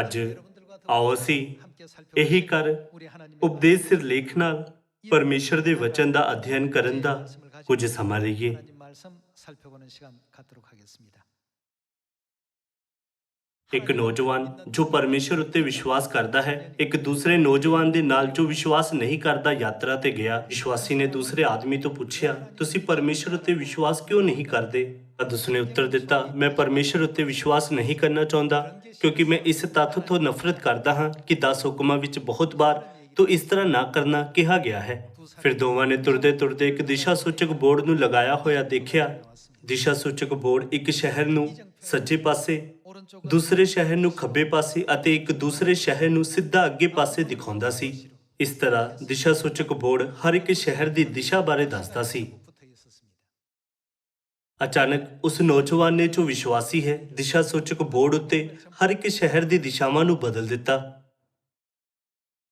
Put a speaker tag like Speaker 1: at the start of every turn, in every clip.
Speaker 1: ਅੱਜ ਆਓ ਅਸੀਂ ਇਹੀ ਕਰ ਉਪਦੇਸ਼ ਸਿਰਲੇਖ ਨਾਲ ਪਰਮੇਸ਼ਰ ਦੇ ਵਚਨ ਦਾ ਅਧਿਐਨ ਕਰਨ ਦਾ ਕੁਝ ਸਮਾਂ ਲਈਏ। ਇੱਕ ਨੌਜਵਾਨ ਜੋ ਪਰਮੇਸ਼ਰ ਉੱਤੇ ਵਿਸ਼ਵਾਸ ਕਰਦਾ ਹੈ ਇੱਕ ਦੂਸਰੇ ਨੌਜਵਾਨ ਦੇ ਨਾਲ ਜੋ ਵਿਸ਼ਵਾਸ ਨਹੀਂ ਕਰਦਾ ਯਾਤਰਾ ਤੇ ਗਿਆ। ਵਿਸ਼ਵਾਸੀ ਨੇ ਦੂਸਰੇ ਆਦਮੀ ਤੋਂ ਪੁੱਛਿਆ, ਤੁਸੀਂ ਪਰਮੇਸ਼ਰ ਉੱਤੇ ਵਿਸ਼ਵਾਸ ਕਿਉਂ ਨਹੀਂ ਕਰਦੇ? ਤਦ ਉਸਨੇ ਉੱਤਰ ਦਿੱਤਾ, ਮੈਂ ਪਰਮੇਸ਼ਰ ਉੱਤੇ ਵਿਸ਼ਵਾਸ ਨਹੀਂ ਕਰਨਾ ਚਾਹੁੰਦਾ ਕਿਉਂਕਿ ਮੈਂ ਇਸ ਤੱਥ ਤੋਂ ਨਫ਼ਰਤ ਕਰਦਾ ਹਾਂ ਕਿ 10 ਹੁਕਮਾਂ ਵਿੱਚ ਬਹੁਤ ਵਾਰ ਤੂੰ ਇਸ ਤਰ੍ਹਾਂ ਨਾ ਕਰਨਾ ਕਿਹਾ ਗਿਆ ਹੈ। ਫਿਰ ਦੋਵਾਂ ਨੇ ਤੁਰਦੇ ਤੁਰਦੇ ਇੱਕ ਦਿਸ਼ਾ ਸੂਚਕ ਬੋਰਡ ਨੂੰ ਲਗਾਇਆ ਹੋਇਆ ਦੇਖਿਆ। ਦਿਸ਼ਾ ਸੂਚਕ ਬੋਰਡ ਇੱਕ ਸ਼ਹਿਰ ਨੂੰ ਸੱਜੇ ਪਾਸੇ, ਦੂਸਰੇ ਸ਼ਹਿਰ ਨੂੰ ਖੱਬੇ ਪਾਸੇ ਅਤੇ ਇੱਕ ਦੂਸਰੇ ਸ਼ਹਿਰ ਨੂੰ ਸਿੱਧਾ ਅੱਗੇ ਪਾਸੇ ਦਿਖਾਉਂਦਾ ਸੀ। ਇਸ ਤਰ੍ਹਾਂ ਦਿਸ਼ਾ ਸੂਚਕ ਬੋਰਡ ਹਰ ਇੱਕ ਸ਼ਹਿਰ ਦੀ ਦਿਸ਼ਾ ਬਾਰੇ ਦੱਸਦਾ ਸੀ। ਅਚਾਨਕ ਉਸ ਨੌਜਵਾਨ ਨੇ ਜੋ ਵਿਸ਼ਵਾਸੀ ਹੈ ਦਿਸ਼ਾ ਸੂਚਕ ਬੋਰਡ ਉੱਤੇ ਹਰ ਇੱਕ ਸ਼ਹਿਰ ਦੀ ਦਿਸ਼ਾਵਾਂ ਨੂੰ ਬਦਲ ਦਿੱਤਾ।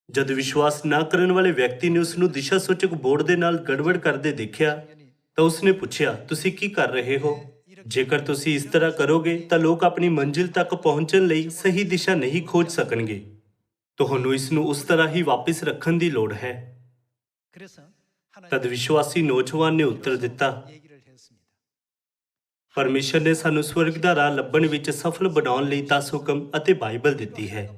Speaker 1: ਜਦ ਵਿਸ਼ਵਾਸ ਨਾ ਕਰਨ ਵਾਲੇ ਵਿਅਕਤੀ ਨੇ ਉਸ ਨੂੰ ਦਿਸ਼ਾ ਸੂਚਕ ਬੋਰਡ ਦੇ ਨਾਲ ਗੜਬੜ ਕਰਦੇ ਦੇਖਿਆ ਤਾਂ ਉਸਨੇ ਪੁੱਛਿਆ, ਤੁਸੀਂ ਕੀ ਕਰ ਰਹੇ ਹੋ? ਜੇਕਰ ਤੁਸੀਂ ਇਸ ਤਰ੍ਹਾਂ ਕਰੋਗੇ ਤਾਂ ਲੋਕ ਆਪਣੀ ਮੰਜ਼ਿਲ ਤੱਕ ਪਹੁੰਚਣ ਲਈ ਸਹੀ ਦਿਸ਼ਾ ਨਹੀਂ ਖੋਜ ਸਕਣਗੇ। ਤੁਹਾਨੂੰ ਇਸ ਨੂੰ ਉਸ ਤਰ੍ਹਾਂ ਹੀ ਵਾਪਿਸ ਰੱਖਣ ਦੀ ਲੋੜ ਹੈ। ਤਦ ਵਿਸ਼ਵਾਸੀ ਨੌਜਵਾਨ ਨੇ ਉੱਤਰ ਦਿੱਤਾ, ਪਰਮੇਸ਼ਰ ਨੇ ਸਾਨੂੰ ਸਵਰਗ ਦਾ ਰਾਹ ਲੱਭਣ ਵਿੱਚ ਸਫਲ ਬਣਾਉਣ ਲਈ 10 ਹੁਕਮ ਅਤੇ ਬਾਈਬਲ ਦਿੱਤੀ ਹੈ।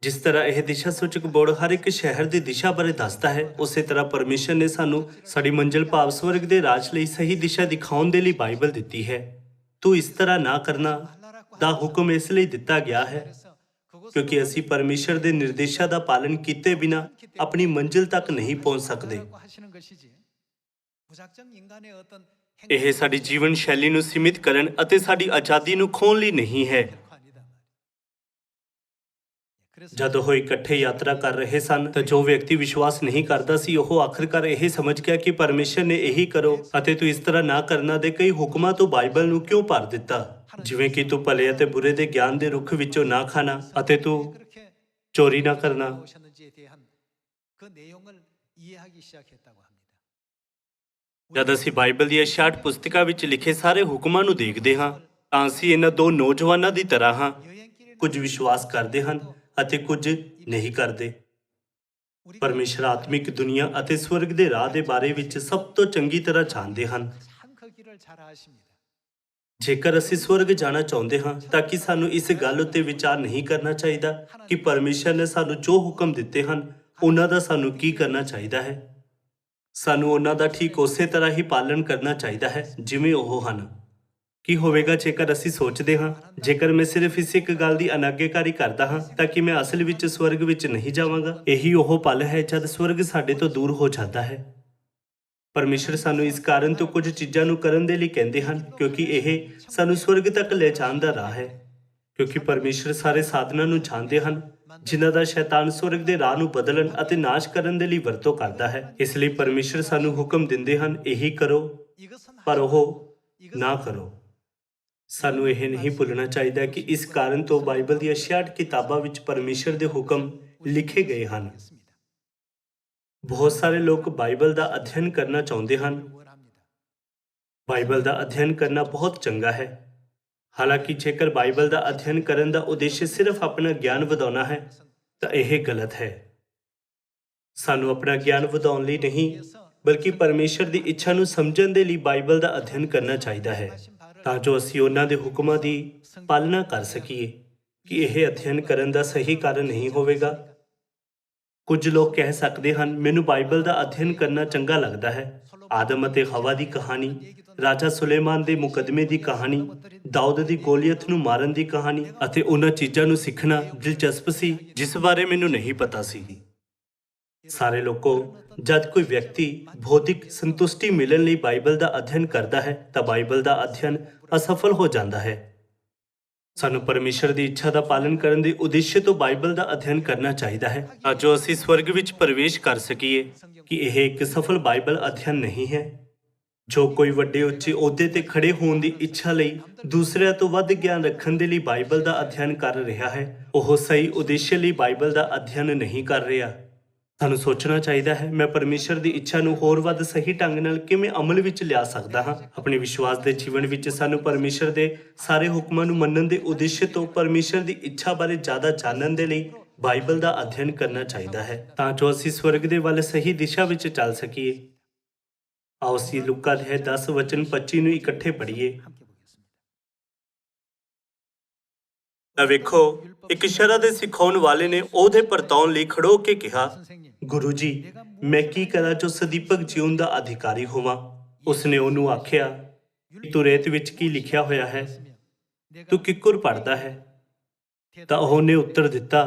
Speaker 1: ਜਿਸ ਤਰ੍ਹਾਂ ਇਹ ਦਿਸ਼ਾ ਸੂਚਕ ਬੋਰਡ ਹਰ ਇੱਕ ਸ਼ਹਿਰ ਦੀ ਦਿਸ਼ਾ ਬਾਰੇ ਦੱਸਦਾ ਹੈ, ਉਸੇ ਤਰ੍ਹਾਂ ਪਰਮੇਸ਼ਰ ਨੇ ਸਾਨੂੰ ਸਾਡੀ ਮੰਜ਼ਿਲ ਭਾਵ ਸਵਰਗ ਦੇ ਰਾਜ ਲਈ ਸਹੀ ਦਿਸ਼ਾ ਦਿਖਾਉਣ ਦੇ ਲਈ ਬਾਈਬਲ ਦਿੱਤੀ ਹੈ। ਤੂੰ ਇਸ ਤਰ੍ਹਾਂ ਨਾ ਕਰਨਾ ਦਾ ਹੁਕਮ ਇਸ ਲਈ ਦਿੱਤਾ ਗਿਆ ਹੈ ਕਿਉਂਕਿ ਅਸੀਂ ਪਰਮੇਸ਼ਰ ਦੇ ਨਿਰਦੇਸ਼ਾਂ ਦਾ ਪਾਲਣ ਕੀਤੇ ਬਿਨਾਂ ਆਪਣੀ ਮੰਜ਼ਿਲ ਤੱਕ ਨਹੀਂ ਪਹੁੰਚ ਸਕਦੇ। ਇਹ ਸਾਡੀ ਜੀਵਨ ਸ਼ੈਲੀ ਨੂੰ ਸੀਮਿਤ ਕਰਨ ਅਤੇ ਸਾਡੀ ਆਜ਼ਾਦੀ ਨੂੰ ਖੋਹਣ ਲਈ ਨਹੀਂ ਹੈ। ਜਦ ਉਹ ਇਕੱਠੇ ਯਾਤਰਾ ਕਰ ਰਹੇ ਸਨ ਤਾਂ ਜੋ ਵਿਅਕਤੀ ਵਿਸ਼ਵਾਸ ਨਹੀਂ ਕਰਦਾ ਸੀ ਉਹ ਆਖਰਕਾਰ ਇਹ ਸਮਝ ਗਿਆ ਕਿ ਪਰਮੇਸ਼ਰ ਨੇ ਇਹੀ ਕਰੋ ਅਤੇ ਤੂੰ ਇਸ ਤਰ੍ਹਾਂ ਨਾ ਕਰਨਾ ਦੇ ਕਈ ਹੁਕਮਾਂ ਤੋਂ ਬਾਈਬਲ ਨੂੰ ਕਿਉਂ ਭਰ ਦਿੱਤਾ, ਜਿਵੇਂ ਕਿ ਤੂੰ ਭਲੇ ਅਤੇ ਬੁਰੇ ਦੇ ਗਿਆਨ ਦੇ ਰੁੱਖ ਵਿੱਚੋਂ ਨਾ ਖਾਣਾ ਅਤੇ ਤੂੰ ਚੋਰੀ ਨਾ ਕਰਨਾ। ਜਦ ਅਸੀਂ ਬਾਈਬਲ ਦੀ 66 ਪੁਸਤਕਾਂ ਵਿੱਚ ਲਿਖੇ ਸਾਰੇ ਹੁਕਮਾਂ ਨੂੰ ਦੇਖਦੇ ਹਾਂ ਤਾਂ ਅਸੀਂ ਇਹਨਾਂ ਦੋ ਨੌਜਵਾਨਾਂ ਦੀ ਤਰ੍ਹਾਂ ਹਾਂ। ਕੁਝ ਵਿਸ਼ਵਾਸ ਕਰਦੇ ਹਨ ਅਤੇ ਕੁਝ ਨਹੀਂ ਕਰਦੇ। ਪਰਮੇਸ਼ਰ ਆਤਮਿਕ ਦੁਨੀਆ ਅਤੇ ਸਵਰਗ ਦੇ ਰਾਹ ਦੇ ਬਾਰੇ ਵਿੱਚ ਸਭ ਤੋਂ ਚੰਗੀ ਤਰ੍ਹਾਂ ਜਾਣਦੇ ਹਨ। ਜੇਕਰ ਅਸੀਂ ਸਵਰਗ ਜਾਣਾ ਚਾਹੁੰਦੇ ਹਾਂ ਤਾਂ ਕਿ ਸਾਨੂੰ ਇਸ ਗੱਲ ਉੱਤੇ ਵਿਚਾਰ ਨਹੀਂ ਕਰਨਾ ਚਾਹੀਦਾ ਕਿ ਪਰਮੇਸ਼ਰ ਨੇ ਸਾਨੂੰ ਜੋ ਹੁਕਮ ਦਿੱਤੇ ਹਨ ਉਹਨਾਂ ਦਾ ਸਾਨੂੰ ਕੀ ਕਰਨਾ ਚਾਹੀਦਾ ਹੈ। ਸਾਨੂੰ ਉਹਨਾਂ ਦਾ ਠੀਕ ਉਸੇ ਤਰ੍ਹਾਂ ਹੀ ਪਾਲਣ ਕਰਨਾ ਚਾਹੀਦਾ ਹੈ ਜਿਵੇਂ ਉਹ ਹਨ। ਕੀ ਹੋਵੇਗਾ ਜੇਕਰ ਅਸੀਂ ਸੋਚਦੇ ਹਾਂ, ਜੇਕਰ ਮੈਂ ਸਿਰਫ ਇਸ ਇੱਕ ਗੱਲ ਦੀ ਅਨਾਗਿਆਕਾਰੀ ਕਰਦਾ ਹਾਂ ਤਾਂ ਕਿ ਮੈਂ ਅਸਲ ਵਿੱਚ ਸਵਰਗ ਵਿੱਚ ਨਹੀਂ ਜਾਵਾਂਗਾ। ਇਹੀ ਉਹ ਪਲ ਹੈ ਜਦ ਸਵਰਗ ਸਾਡੇ ਤੋਂ ਦੂਰ ਹੋ ਜਾਂਦਾ ਹੈ। ਪਰਮੇਸ਼ਰ ਸਾਨੂੰ ਇਸ ਕਾਰਨ ਤੋਂ ਕੁਝ ਚੀਜ਼ਾਂ ਨੂੰ ਕਰਨ ਦੇ ਲਈ ਕਹਿੰਦੇ ਹਨ ਕਿਉਂਕਿ ਇਹ ਸਾਨੂੰ ਸਵਰਗ ਤੱਕ ਲੈ ਜਾਣ ਦਾ ਰਾਹ ਹੈ। ਕਿਉਂਕਿ ਪਰਮੇਸ਼ਰ ਸਾਰੇ ਸਾਧਨਾਂ ਨੂੰ ਜਾਣਦੇ ਹਨ ਜਿਨ੍ਹਾਂ ਦਾ ਸ਼ੈਤਾਨ ਸਵਰਗ ਦੇ ਰਾਹ ਨੂੰ ਬਦਲਣ ਅਤੇ ਨਾਸ਼ ਕਰਨ ਦੇ ਲਈ ਵਰਤੋਂ ਕਰਦਾ ਹੈ। ਇਸ ਲਈ ਪਰਮੇਸ਼ਰ ਸਾਨੂੰ ਹੁਕਮ ਦਿੰਦੇ ਹਨ, ਇਹੀ ਕਰੋ, ਪਰ ਉਹ ਨਾ ਕਰੋ। ਸਾਨੂੰ ਇਹ ਨਹੀਂ ਭੁੱਲਣਾ ਚਾਹੀਦਾ ਕਿ ਇਸ ਕਾਰਨ ਤੋਂ ਬਾਈਬਲ ਦੀਆਂ 66 ਕਿਤਾਬਾਂ ਵਿੱਚ ਪਰਮੇਸ਼ਰ ਦੇ ਹੁਕਮ ਲਿਖੇ ਗਏ ਹਨ। ਬਹੁਤ ਸਾਰੇ ਲੋਕ ਬਾਈਬਲ ਦਾ ਅਧਿਐਨ ਕਰਨਾ ਚਾਹੁੰਦੇ ਹਨ। ਬਾਈਬਲ ਦਾ ਅਧਿਐਨ ਕਰਨਾ ਬਹੁਤ ਚੰਗਾ ਹੈ। ਹਾਲਾਂਕਿ ਜੇਕਰ ਬਾਈਬਲ ਦਾ ਅਧਿਐਨ ਕਰਨ ਦਾ ਉਦੇਸ਼ ਸਿਰਫ ਆਪਣਾ ਗਿਆਨ ਵਧਾਉਣਾ ਹੈ ਤਾਂ ਇਹ ਗਲਤ ਹੈ। ਸਾਨੂੰ ਆਪਣਾ ਗਿਆਨ ਵਧਾਉਣ ਲਈ ਨਹੀਂ ਬਲਕਿ ਪਰਮੇਸ਼ਰ ਦੀ ਇੱਛਾ ਨੂੰ ਸਮਝਣ ਦੇ ਲਈ ਬਾਈਬਲ ਦਾ ਅਧਿਐਨ ਕਰਨਾ ਚਾਹੀਦਾ ਹੈ ਤਾਂ ਜੋ ਅਸੀਂ ਉਹਨਾਂ ਦੇ ਹੁਕਮਾਂ ਦੀ ਪਾਲਣਾ ਕਰ ਸਕੀਏ। ਕਿ ਇਹ ਅਧਿਐਨ ਕਰਨ ਦਾ ਸਹੀ ਕਾਰਨ ਨਹੀਂ ਹੋਵੇਗਾ। ਕੁਝ ਲੋਕ ਕਹਿ ਸਕਦੇ ਹਨ, ਮੈਨੂੰ ਬਾਈਬਲ ਦਾ ਅਧਿਐਨ ਕਰਨਾ ਚੰਗਾ ਲੱਗਦਾ ਹੈ। ਆਦਮ ਅਤੇ ਹਵਾ ਦੀ ਕਹਾਣੀ, ਰਾਜਾ ਸੁਲੇਮਾਨ ਦੇ ਮੁਕੱਦਮੇ ਦੀ ਕਹਾਣੀ, ਦਾਊਦ ਦੀ ਗੋਲੀਅਥ ਨੂੰ ਮਾਰਨ ਦੀ ਕਹਾਣੀ ਅਤੇ ਉਹਨਾਂ ਚੀਜ਼ਾਂ ਨੂੰ ਸਿੱਖਣਾ ਦਿਲਚਸਪ ਸੀ ਜਿਸ ਬਾਰੇ ਮੈਨੂੰ ਨਹੀਂ ਪਤਾ ਸੀ। ਸਾਰੇ ਲੋਕੋ, ਜਦ ਕੋਈ ਵਿਅਕਤੀ ਭੌਤਿਕ ਸੰਤੁਸ਼ਟੀ ਮਿਲਣ ਲਈ ਬਾਈਬਲ ਦਾ ਅਧਿਐਨ ਕਰਦਾ ਹੈ ਤਾਂ ਬਾਈਬਲ ਦਾ ਅਧਿਐਨ ਅਸਫਲ ਹੋ ਜਾਂਦਾ ਹੈ। ਸਾਨੂੰ ਪਰਮੇਸ਼ਰ ਦੀ ਇੱਛਾ ਦਾ ਪਾਲਣ ਕਰਨ ਦੇ ਉਦੇਸ਼ ਤੋਂ ਬਾਈਬਲ ਦਾ ਅਧਿਐਨ ਕਰਨਾ ਚਾਹੀਦਾ ਹੈ ਤਾਂ ਜੋ ਅਸੀਂ ਸਵਰਗ ਵਿੱਚ ਪ੍ਰਵੇਸ਼ ਕਰ ਸਕੀਏ। ਕਿ ਇਹ ਇੱਕ ਸਫਲ ਬਾਈਬਲ ਅਧਿਐਨ ਨਹੀਂ ਹੈ। ਜੋ ਕੋਈ ਵੱਡੇ ਉੱਚੇ ਅਹੁਦੇ ਤੇ ਖੜੇ ਹੋਣ ਦੀ ਇੱਛਾ ਲਈ ਦੂਸਰਿਆਂ ਤੋਂ ਵੱਧ ਗਿਆਨ ਰੱਖਣ ਦੇ ਲਈ ਬਾਈਬਲ ਦਾ ਅਧਿਐਨ ਕਰ ਰਿਹਾ ਹੈ, ਉਹ ਸਹੀ ਉਦੇਸ਼ ਲਈ ਬਾਈਬਲ ਦਾ ਅਧਿਐਨ ਨਹੀਂ ਕਰ ਰਿਹਾ। ਸਾਨੂੰ ਸੋਚਣਾ ਚਾਹੀਦਾ ਹੈ, ਮੈਂ ਪਰਮੇਸ਼ਰ ਦੀ ਇੱਛਾ ਨੂੰ ਹੋਰ ਵੱਧ ਸਹੀ ਢੰਗ ਨਾਲ ਕਿਵੇਂ ਅਮਲ ਵਿੱਚ ਲਿਆ ਸਕਦਾ ਹਾਂ। ਆਪਣੇ ਵਿਸ਼ਵਾਸ ਦੇ ਜੀਵਨ ਵਿੱਚ ਸਾਨੂੰ ਪਰਮੇਸ਼ਰ ਦੇ ਸਾਰੇ ਹੁਕਮਾਂ ਨੂੰ ਮੰਨਣ ਦੇ ਉਦੇਸ਼ ਤੋਂ ਪਰਮੇਸ਼ਰ ਦੀ ਇੱਛਾ ਬਾਰੇ ਜ਼ਿਆਦਾ ਜਾਣਨ ਦੇ ਲਈ ਬਾਈਬਲ ਦਾ ਅਧਿਐਨ ਕਰਨਾ ਚਾਹੀਦਾ ਹੈ, ਤਾਂ ਜੋ ਅਸੀਂ ਸਵਰਗ ਦੇ ਵੱਲ ਸਹੀ ਦਿਸ਼ਾ ਵਿੱਚ ਚੱਲ ਸਕੀਏ। ਆਓ ਅਸੀਂ ਲੂਕਾ ਅਧਿਆਇ 10 ਵਚਨ 25 ਨੂੰ ਇਕੱਠੇ ਪੜ੍ਹੀਏ। ਤਾਂ ਵੇਖੋ, ਇੱਕ ਸ਼ਰ੍ਹਾ ਦੇ ਸਿਖਾਉਣ ਵਾਲੇ ਨੇ ਉਹਦੇ ਪਰਤਾਉਣ ਲਈ ਖੜੋ ਕੇ ਕਿਹਾ, ਗੁਰੂ ਜੀ, ਮੈਂ ਕੀ ਕਰਾਂ ਜੋ ਸਦੀਪਕ ਜੀਵਨ ਦਾ ਅਧਿਕਾਰੀ ਹੋਵਾਂ। ਉਸਨੇ ਉਹਨੂੰ ਆਖਿਆ, ਤੂੰ ਰੇਤ ਵਿੱਚ ਕੀ ਲਿਖਿਆ ਹੋਇਆ ਹੈ, ਤੂੰ ਕਿੱਕਰ ਪੜ੍ਹਦਾ ਹੈ। ਤਾਂ ਉਹਨੇ ਉੱਤਰ ਦਿੱਤਾ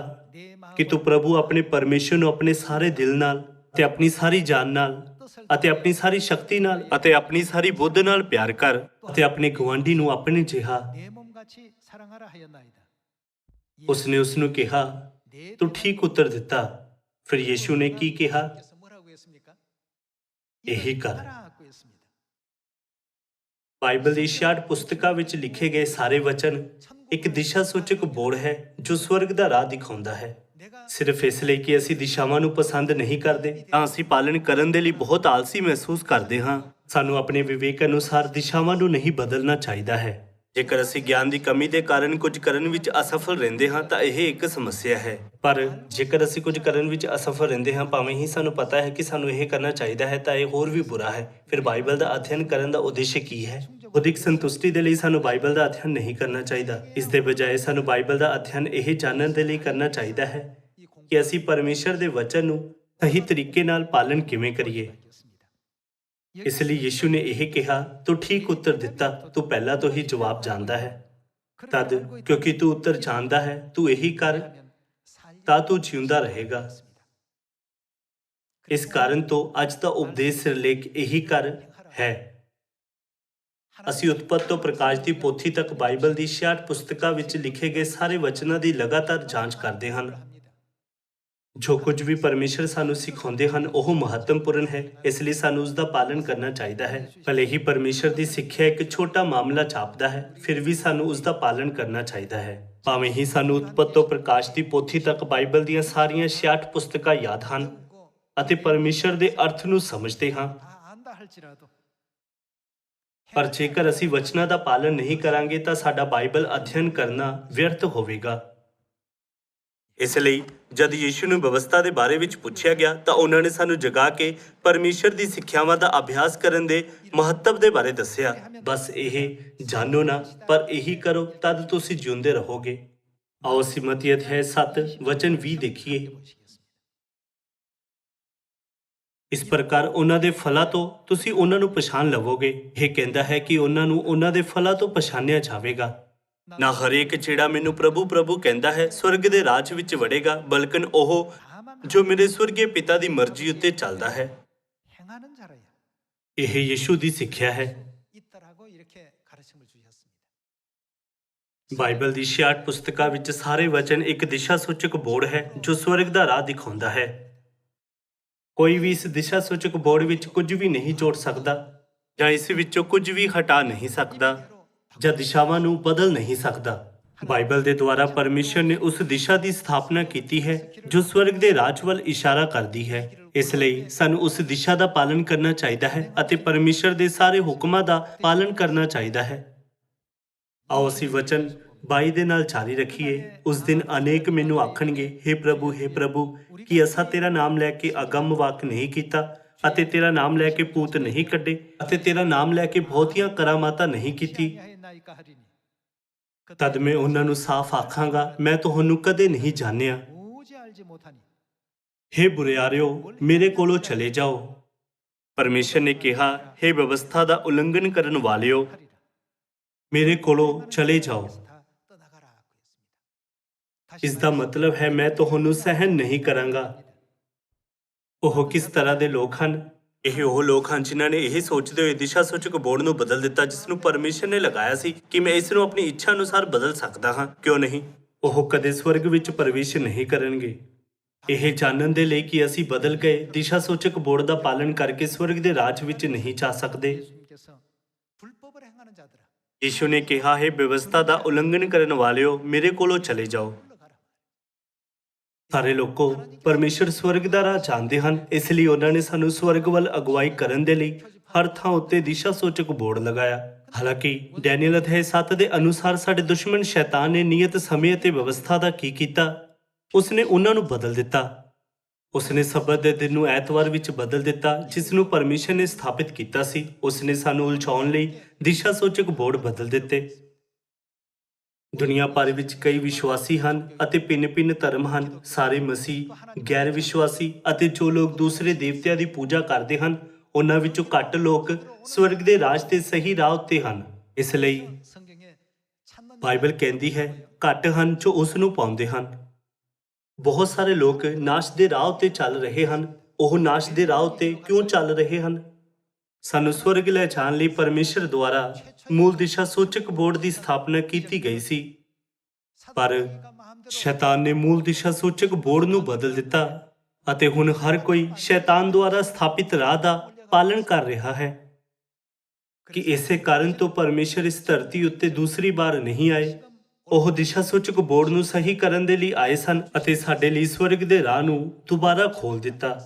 Speaker 1: ਕਿ ਤੂੰ ਪ੍ਰਭੂ ਆਪਣੇ ਪਰਮੇਸ਼ਰ ਨੂੰ ਆਪਣੇ ਸਾਰੇ ਦਿਲ ਨਾਲ ਤੇ ਆਪਣੀ ਸਾਰੀ ਜਾਨ ਨਾਲ ਅਤੇ ਆਪਣੀ ਸਾਰੀ ਸ਼ਕਤੀ ਨਾਲ ਅਤੇ ਆਪਣੀ ਸਾਰੀ ਬੁੱਧ ਨਾਲ ਪਿਆਰ ਕਰ ਅਤੇ ਆਪਣੇ ਗੁਆਂਢੀ ਨੂੰ ਆਪਣੇ ਜਿਹਾ। ਉਸਨੇ ਉਸ ਨੂੰ ਕਿਹਾ, ਤੂੰ ਠੀਕ ਉੱਤਰ ਦਿੱਤਾ। ਫਿਰ ਯੀਸ਼ੂ ਨੇ ਕੀ ਕਿਹਾ? ਇਹੀ ਕਰ। ਬਾਈਬਲ ਦੀ 66 ਪੁਸਤਕਾਂ ਵਿੱਚ ਲਿਖੇ ਗਏ ਸਾਰੇ ਵਚਨ ਇੱਕ ਦਿਸ਼ਾ ਸੂਚਕ ਬੋਰਡ ਹੈ ਜੋ ਸਵਰਗ ਦਾ ਰਾਹ ਦਿਖਾਉਂਦਾ ਹੈ। ਸਿਰਫ ਇਸ ਲਈ ਕਿ ਅਸੀਂ ਦਿਸ਼ਾਵਾਂ ਨੂੰ ਪਸੰਦ ਨਹੀਂ ਕਰਦੇ ਤਾਂ ਅਸੀਂ ਪਾਲਣ ਕਰਨ ਦੇ ਲਈ ਬਹੁਤ ਆਲਸੀ ਮਹਿਸੂਸ ਕਰਦੇ ਹਾਂ। ਸਾਨੂੰ ਆਪਣੇ ਵਿਵੇਕ ਅਨੁਸਾਰ ਦਿਸ਼ਾਵਾਂ ਨੂੰ ਨਹੀਂ ਬਦਲਣਾ ਚਾਹੀਦਾ ਹੈ। ਜੇਕਰ ਅਸੀਂ ਗਿਆਨ ਦੀ ਕਮੀ ਦੇ ਕਾਰਨ ਕੁਝ ਕਰਨ ਵਿੱਚ ਅਸਫਲ ਰਹਿੰਦੇ ਹਾਂ ਤਾਂ ਇਹ ਇੱਕ ਸਮੱਸਿਆ ਹੈ। ਪਰ ਜੇਕਰ ਅਸੀਂ ਕੁਝ ਕਰਨ ਵਿੱਚ ਅਸਫਲ ਰਹਿੰਦੇ ਹਾਂ, ਭਾਵੇਂ ਹੀ ਸਾਨੂੰ ਪਤਾ ਹੈ ਕਿ ਸਾਨੂੰ ਇਹ ਕਰਨਾ ਚਾਹੀਦਾ ਹੈ, ਤਾਂ ਇਹ ਹੋਰ ਵੀ ਬੁਰਾ ਹੈ। ਫਿਰ ਬਾਈਬਲ ਦਾ ਅਧਿਐਨ ਕਰਨ ਦਾ ਉਦੇਸ਼ ਕੀ ਹੈ? ਖੁਦਿਕ ਸੰਤੁਸ਼ਟੀ ਦੇ ਲਈ ਸਾਨੂੰ ਬਾਈਬਲ ਦਾ ਅਧਿਐਨ ਨਹੀਂ ਕਰਨਾ ਚਾਹੀਦਾ। ਇਸ ਦੇ ਬਜਾਏ ਸਾਨੂੰ ਬਾਈਬਲ ਦਾ ਅਧਿਐਨ ਇਹ ਜਾਣਨ ਦੇ ਲਈ ਕਰਨਾ ਚਾਹੀਦਾ ਹੈ ਕਿ ਅਸੀਂ ਪਰਮੇਸ਼ਰ ਦੇ ਵਚਨ ਨੂੰ ਸਹੀ ਤਰੀਕੇ ਨਾਲ ਪਾਲਣ ਕਿਵੇਂ ਕਰੀਏ। ਇਸ ਲਈ ਯੀਸ਼ੂ ਨੇ ਇਹ ਕਿਹਾ, ਤੂੰ ਠੀਕ ਉੱਤਰ ਦਿੱਤਾ, ਤੂੰ ਪਹਿਲਾਂ ਤੋਂ ਹੀ ਜਵਾਬ ਜਾਣਦਾ ਹੈ। ਤਦ ਕਿਉਂਕਿ ਤੂੰ ਉੱਤਰ ਜਾਣਦਾ ਹੈ, ਤੂੰ ਇਹੀ ਕਰ ਤਾਂ ਤੂੰ ਜਿਉਂਦਾ ਰਹੇਗਾ। ਇਸ ਕਾਰਨ ਤੋਂ ਅੱਜ ਦਾ ਉਪਦੇਸ਼ ਸਿਰਲੇਖ ਇਹੀ ਕਰ ਹੈ। ਅਸੀਂ ਉਤਪਤ ਤੋਂ ਪ੍ਰਕਾਸ਼ ਦੀ ਪੋਥੀ ਤੱਕ ਬਾਈਬਲ ਦੀ 66 ਪੁਸਤਕਾਂ ਵਿੱਚ ਲਿਖੇ ਗਏ ਸਾਰੇ ਵਚਨਾਂ ਦੀ ਲਗਾਤਾਰ ਜਾਂਚ ਕਰਦੇ ਹਨ। ਜੋ ਕੁਝ ਵੀ ਪਰਮੇਸ਼ਰ ਸਾਨੂੰ ਸਿਖਾਉਂਦੇ ਹਨ ਉਹ ਮਹੱਤਵਪੂਰਨ ਹੈ, ਇਸ ਲਈ ਸਾਨੂੰ ਉਸ ਦਾ ਪਾਲਣ ਕਰਨਾ ਚਾਹੀਦਾ ਹੈ। ਭਲੇ ਹੀ ਪਰਮੇਸ਼ਰ ਦੀ ਸਿੱਖਿਆ ਇੱਕ ਛੋਟਾ ਮਾਮਲਾ ਛਾਪਦਾ ਹੈ, ਫਿਰ ਵੀ ਸਾਨੂੰ ਉਸ ਦਾ ਪਾਲਣ ਕਰਨਾ ਚਾਹੀਦਾ ਹੈ। ਭਾਵੇਂ ਹੀ ਸਾਨੂੰ ਉਤਪਤ ਤੋਂ ਪ੍ਰਕਾਸ਼ ਦੀ ਪੋਥੀ ਤੱਕ ਬਾਈਬਲ ਦੀਆਂ ਸਾਰੀਆਂ 66 ਪੁਸਤਕਾਂ ਯਾਦ ਹਨ ਅਤੇ ਪਰਮੇਸ਼ਰ ਦੇ ਅਰਥ ਨੂੰ ਸਮਝਦੇ ਹਾਂ, ਪਰ ਜੇਕਰ ਅਸੀਂ ਵਚਨਾਂ ਦਾ ਪਾਲਣ ਨਹੀਂ ਕਰਾਂਗੇ ਤਾਂ ਸਾਡਾ ਬਾਈਬਲ ਅਧਿਐਨ ਕਰਨਾ ਵਿਅਰਥ ਹੋਵੇਗਾ। ਇਸ ਲਈ ਜਦ ਯੀਸ਼ੂ ਨੂੰ ਵਿਵਸਥਾ ਦੇ ਬਾਰੇ ਵਿੱਚ ਪੁੱਛਿਆ ਗਿਆ ਤਾਂ ਉਹਨਾਂ ਨੇ ਸਾਨੂੰ ਜਗਾ ਕੇ ਪਰਮੇਸ਼ਰ ਦੀ ਸਿੱਖਿਆਵਾਂ ਦਾ ਅਭਿਆਸ ਕਰਨ ਦੇ ਮਹੱਤਵ ਦੇ ਬਾਰੇ ਦੱਸਿਆ। ਬਸ ਇਹ ਜਾਣੋ ਨਾ, ਪਰ ਇਹੀ ਕਰੋ, ਤਦ ਤੁਸੀਂ ਜਿਉਂਦੇ ਰਹੋਗੇ। ਆਓ ਅਸੀਂ ਮਤੀ ਅਧਿਆਇ 7 ਵਚਨ 20 ਦੇਖੀਏ। ਇਸ ਪ੍ਰਕਾਰ ਉਹਨਾਂ ਦੇ ਫਲਾਂ ਤੋਂ ਤੁਸੀਂ ਉਹਨਾਂ ਨੂੰ ਪਛਾਣ ਲਵੋਗੇ। ਇਹ ਕਹਿੰਦਾ ਹੈ ਕਿ ਉਹਨਾਂ ਨੂੰ ਉਹਨਾਂ ਦੇ ਫਲਾਂ ਤੋਂ ਪਛਾਣਿਆ ਜਾਵੇਗਾ। ਨਾ ਹਰੇਕ ਜਿਹੜਾ ਮੈਨੂੰ ਪ੍ਰਭੂ ਪ੍ਰਭੂ ਕਹਿੰਦਾ ਹੈ ਸਵਰਗ ਦੇ ਰਾਜ ਵਿੱਚ ਵੜੇਗਾ, ਬਲਕਿ ਉਹ ਜੋ ਮੇਰੇ ਸਵਰਗੀ ਪਿਤਾ ਦੀ ਮਰਜ਼ੀ ਉੱਤੇ ਚੱਲਦਾ ਹੈ। ਇਹ ਯੀਸ਼ੂ ਦੀ ਸਿੱਖਿਆ ਹੈ। ਬਾਈਬਲ ਦੀ 66 ਪੁਸਤਕਾਂ ਵਿੱਚ ਸਾਰੇ ਵਚਨ ਇੱਕ ਦਿਸ਼ਾ ਸੂਚਕ ਬੋਰਡ ਹੈ ਜੋ ਸਵਰਗ ਦਾ ਰਾਹ ਦਿਖਾਉਂਦਾ ਹੈ। ਕੋਈ ਵੀ ਇਸ ਦਿਸ਼ਾ ਸੂਚਕ ਬੋਰਡ ਵਿੱਚ ਕੁਝ ਵੀ ਨਹੀਂ ਜੋੜ ਸਕਦਾ ਜਾਂ ਇਸ ਵਿੱਚੋਂ ਕੁਝ ਵੀ ਹਟਾ ਨਹੀਂ ਸਕਦਾ ਜਾਂ ਦਿਸ਼ਾਵਾਂ ਨੂੰ ਬਦਲ ਨਹੀਂ ਸਕਦਾ। ਬਾਈਬਲ ਦੇ ਦੁਆਰਾ ਪਰਮੇਸ਼ਰ ਨੇ ਉਸ ਦਿਸ਼ਾ ਦੀ ਸਥਾਪਨਾ ਕੀਤੀ ਹੈ ਜੋ ਸਵਰਗ ਦੇ ਰਾਜ ਵੱਲ ਇਸ਼ਾਰਾ ਕਰਦੀ ਹੈ। ਇਸ ਲਈ ਸਾਨੂੰ ਉਸ ਦਿਸ਼ਾ ਦਾ ਪਾਲਣ ਕਰਨਾ ਚਾਹੀਦਾ ਹੈ ਅਤੇ ਪਰਮੇਸ਼ਰ ਦੇ ਸਾਰੇ ਹੁਕਮਾਂ ਦਾ ਪਾਲਣ ਕਰਨਾ ਚਾਹੀਦਾ ਹੈ। ਆਓ ਅਸੀਂ ਵਚਨ 22 ਦੇ ਨਾਲ ਜਾਰੀ ਰੱਖੀਏ। ਉਸ ਦਿਨ ਅਨੇਕ ਮੈਨੂੰ ਆਖਣਗੇ, ਹੇ ਪ੍ਰਭੂ, ਕਿ ਅਸਾਂ ਤੇਰਾ ਨਾਮ ਲੈ ਕੇ ਅਗੰਮ ਵਾਕ ਨਹੀਂ ਕੀਤਾ ਅਤੇ ਤੇਰਾ ਨਾਮ ਲੈ ਕੇ ਭੂਤ ਨਹੀਂ ਕੱਢੇ ਅਤੇ ਤੇਰਾ ਨਾਮ ਲੈ ਕੇ ਬਹੁਤੀਆਂ ਕਰਾਮਾਤਾਂ ਨਹੀਂ ਕੀਤੀ। ਤਦ ਮੈਂ ਉਹਨਾਂ ਨੂੰ ਸਾਫ਼ ਆਖਾਂਗਾ, ਮੈਂ ਤੁਹਾਨੂੰ ਕਦੇ ਨਹੀਂ ਜਾਣਿਆ। ਹੇ ਬੁਰਿਆਰਿਓ, ਮੇਰੇ ਕੋਲੋਂ ਚਲੇ ਜਾਓ। ਪਰਮੇਸ਼ਰ ਨੇ ਕਿਹਾ, ਹੇ ਵਿਵਸਥਾ ਦਾ ਉਲੰਘਣ ਕਰਨ ਵਾਲਿਓ, ਮੇਰੇ ਕੋਲੋਂ ਚਲੇ ਜਾਓ। ਇਸ ਦਾ ਮਤਲਬ ਹੈ ਮੈਂ ਤੁਹਾਨੂੰ ਸਹਿਣ ਨਹੀਂ ਕਰਾਂਗਾ। ਉਹ ਕਿਸ ਤਰ੍ਹਾਂ ਦੇ ਲੋਕ ਹਨ? ਇਹ ਉਹ ਲੋਕ ਹਨ ਜਿਨ੍ਹਾਂ ਨੇ ਇਹ ਸੋਚਦੇ ਹੋਏ ਦਿਸ਼ਾ ਸੂਚਕ ਬੋਰਡ ਨੂੰ ਬਦਲ ਦਿੱਤਾ ਜਿਸ ਨੂੰ ਪਰਮੇਸ਼ਰ ਨੇ ਲਗਾਇਆ ਸੀ ਕਿ ਮੈਂ ਇਸ ਨੂੰ ਆਪਣੀ ਇੱਛਾ ਅਨੁਸਾਰ ਬਦਲ ਸਕਦਾ ਹਾਂ। ਕਿਉਂ ਨਹੀਂ? ਉਹ ਕਦੇ ਸਵਰਗ ਵਿੱਚ ਪ੍ਰਵੇਸ਼ ਨਹੀਂ ਕਰਨਗੇ। ਇਹ ਜਾਣਨ ਦੇ ਲਈ ਕਿ ਅਸੀਂ ਬਦਲ ਗਏ ਦਿਸ਼ਾ ਸੂਚਕ ਬੋਰਡ ਦਾ ਪਾਲਣ ਕਰਕੇ ਸਵਰਗ ਦੇ ਰਾਜ ਵਿੱਚ ਨਹੀਂ ਜਾ ਸਕਦੇ। ਯੀਸ਼ੂ ਨੇ ਕਿਹਾ, ਹੈ ਵਿਵਸਥਾ ਦਾ ਉਲੰਘਣ ਕਰਨ ਵਾਲਿਓ, ਮੇਰੇ ਕੋਲੋਂ ਚਲੇ ਜਾਓ। ਸਾਰੇ ਲੋਕੋ ਪਰਮੇਸ਼ਰ ਸਵਰਗ ਦਾ ਰਾਹ ਜਾਣਦੇ ਹਨ, ਇਸ ਲਈ ਉਹਨਾਂ ਨੇ ਸਾਨੂੰ ਸਵਰਗ ਵੱਲ ਅਗਵਾਈ ਕਰਨ ਦੇ ਲਈ ਹਰ ਥਾਂ ਉੱਤੇ ਦਿਸ਼ਾ ਸੂਚਕ ਬੋਰਡ ਲਗਾਇਆ। ਹਾਲਾਂਕਿ ਡੈਨੀਅਲ ਅਧਿਆਇ 7 ਦੇ ਅਨੁਸਾਰ ਸਾਡੇ ਦੁਸ਼ਮਣ ਸ਼ੈਤਾਨ ਨੇ ਨਿਯਤ ਸਮੇਂ ਅਤੇ ਵਿਵਸਥਾ ਦਾ ਕੀ ਕੀਤਾ? ਉਸਨੇ ਉਹਨਾਂ ਨੂੰ ਬਦਲ ਦਿੱਤਾ। ਉਸਨੇ ਸਬਤ ਦੇ ਦਿਨ ਨੂੰ ਐਤਵਾਰ ਵਿੱਚ ਬਦਲ ਦਿੱਤਾ, ਜਿਸ ਨੂੰ ਪਰਮੇਸ਼ਰ ਨੇ ਸਥਾਪਿਤ ਕੀਤਾ ਸੀ। ਉਸਨੇ ਸਾਨੂੰ ਉਲਝਾਉਣ ਲਈ ਦਿਸ਼ਾ ਸੂਚਕ ਬੋਰਡ ਬਦਲ ਦਿੱਤੇ। ਦੁਨੀਆ ਭਰ ਵਿੱਚ ਕਈ ਵਿਸ਼ਵਾਸੀ ਹਨ ਅਤੇ ਭਿੰਨ-ਭਿੰਨ ਧਰਮ ਹਨ। ਸਾਰੇ ਮਸੀਹ, ਗੈਰ ਵਿਸ਼ਵਾਸੀ ਅਤੇ ਜੋ ਲੋਕ ਦੂਸਰੇ ਦੇਵਤਿਆਂ ਦੀ ਪੂਜਾ ਕਰਦੇ ਹਨ, ਉਹਨਾਂ ਵਿੱਚੋਂ ਘੱਟ ਲੋਕ ਸਵਰਗ ਦੇ ਰਾਜ ਦੇ ਸਹੀ ਰਾਹ ਉੱਤੇ ਹਨ। ਇਸ ਲਈ ਬਾਈਬਲ ਕਹਿੰਦੀ ਹੈ, ਘੱਟ ਹਨ ਜੋ ਉਸ ਨੂੰ ਪਾਉਂਦੇ ਹਨ। ਬਹੁਤ ਸਾਰੇ ਲੋਕ ਨਾਸ਼ ਦੇ ਰਾਹ ਉੱਤੇ ਚੱਲ ਰਹੇ ਹਨ। ਉਹ ਨਾਸ਼ ਦੇ ਰਾਹ ਉੱਤੇ ਕਿਉਂ ਚੱਲ ਰਹੇ ਹਨ? ਸਾਨੂੰ ਸਵਰਗ ਲੈ ਜਾਣ ਲਈ ਪਰਮੇਸ਼ਰ ਦੁਆਰਾ ਮੂਲ ਦਿਸ਼ਾ ਸੂਚਕ ਬੋਰਡ ਦੀ ਸਥਾਪਨਾ ਕੀਤੀ ਗਈ ਸੀ, ਪਰ ਸ਼ੈਤਾਨ ਨੇ ਮੂਲ ਦਿਸ਼ਾ ਸੂਚਕ ਬੋਰਡ ਨੂੰ ਬਦਲ ਦਿੱਤਾ ਅਤੇ ਹੁਣ ਹਰ ਕੋਈ ਸ਼ੈਤਾਨ ਦੁਆਰਾ ਸਥਾਪਿਤ ਰਾਹ ਦਾ ਪਾਲਣ ਕਰ ਰਿਹਾ ਹੈ। ਕਿ ਇਸੇ ਕਾਰਨ ਤੋਂ ਪਰਮੇਸ਼ਰ ਇਸ ਧਰਤੀ ਉੱਤੇ ਦੂਸਰੀ ਵਾਰ ਨਹੀਂ ਆਏ। ਉਹ ਦਿਸ਼ਾ ਸੂਚਕ ਬੋਰਡ ਨੂੰ ਸਹੀ ਕਰਨ ਦੇ ਲਈ ਆਏ ਸਨ ਅਤੇ ਸਾਡੇ ਲਈ ਸਵਰਗ ਦੇ ਰਾਹ ਨੂੰ ਦੁਬਾਰਾ ਖੋਲ ਦਿੱਤਾ।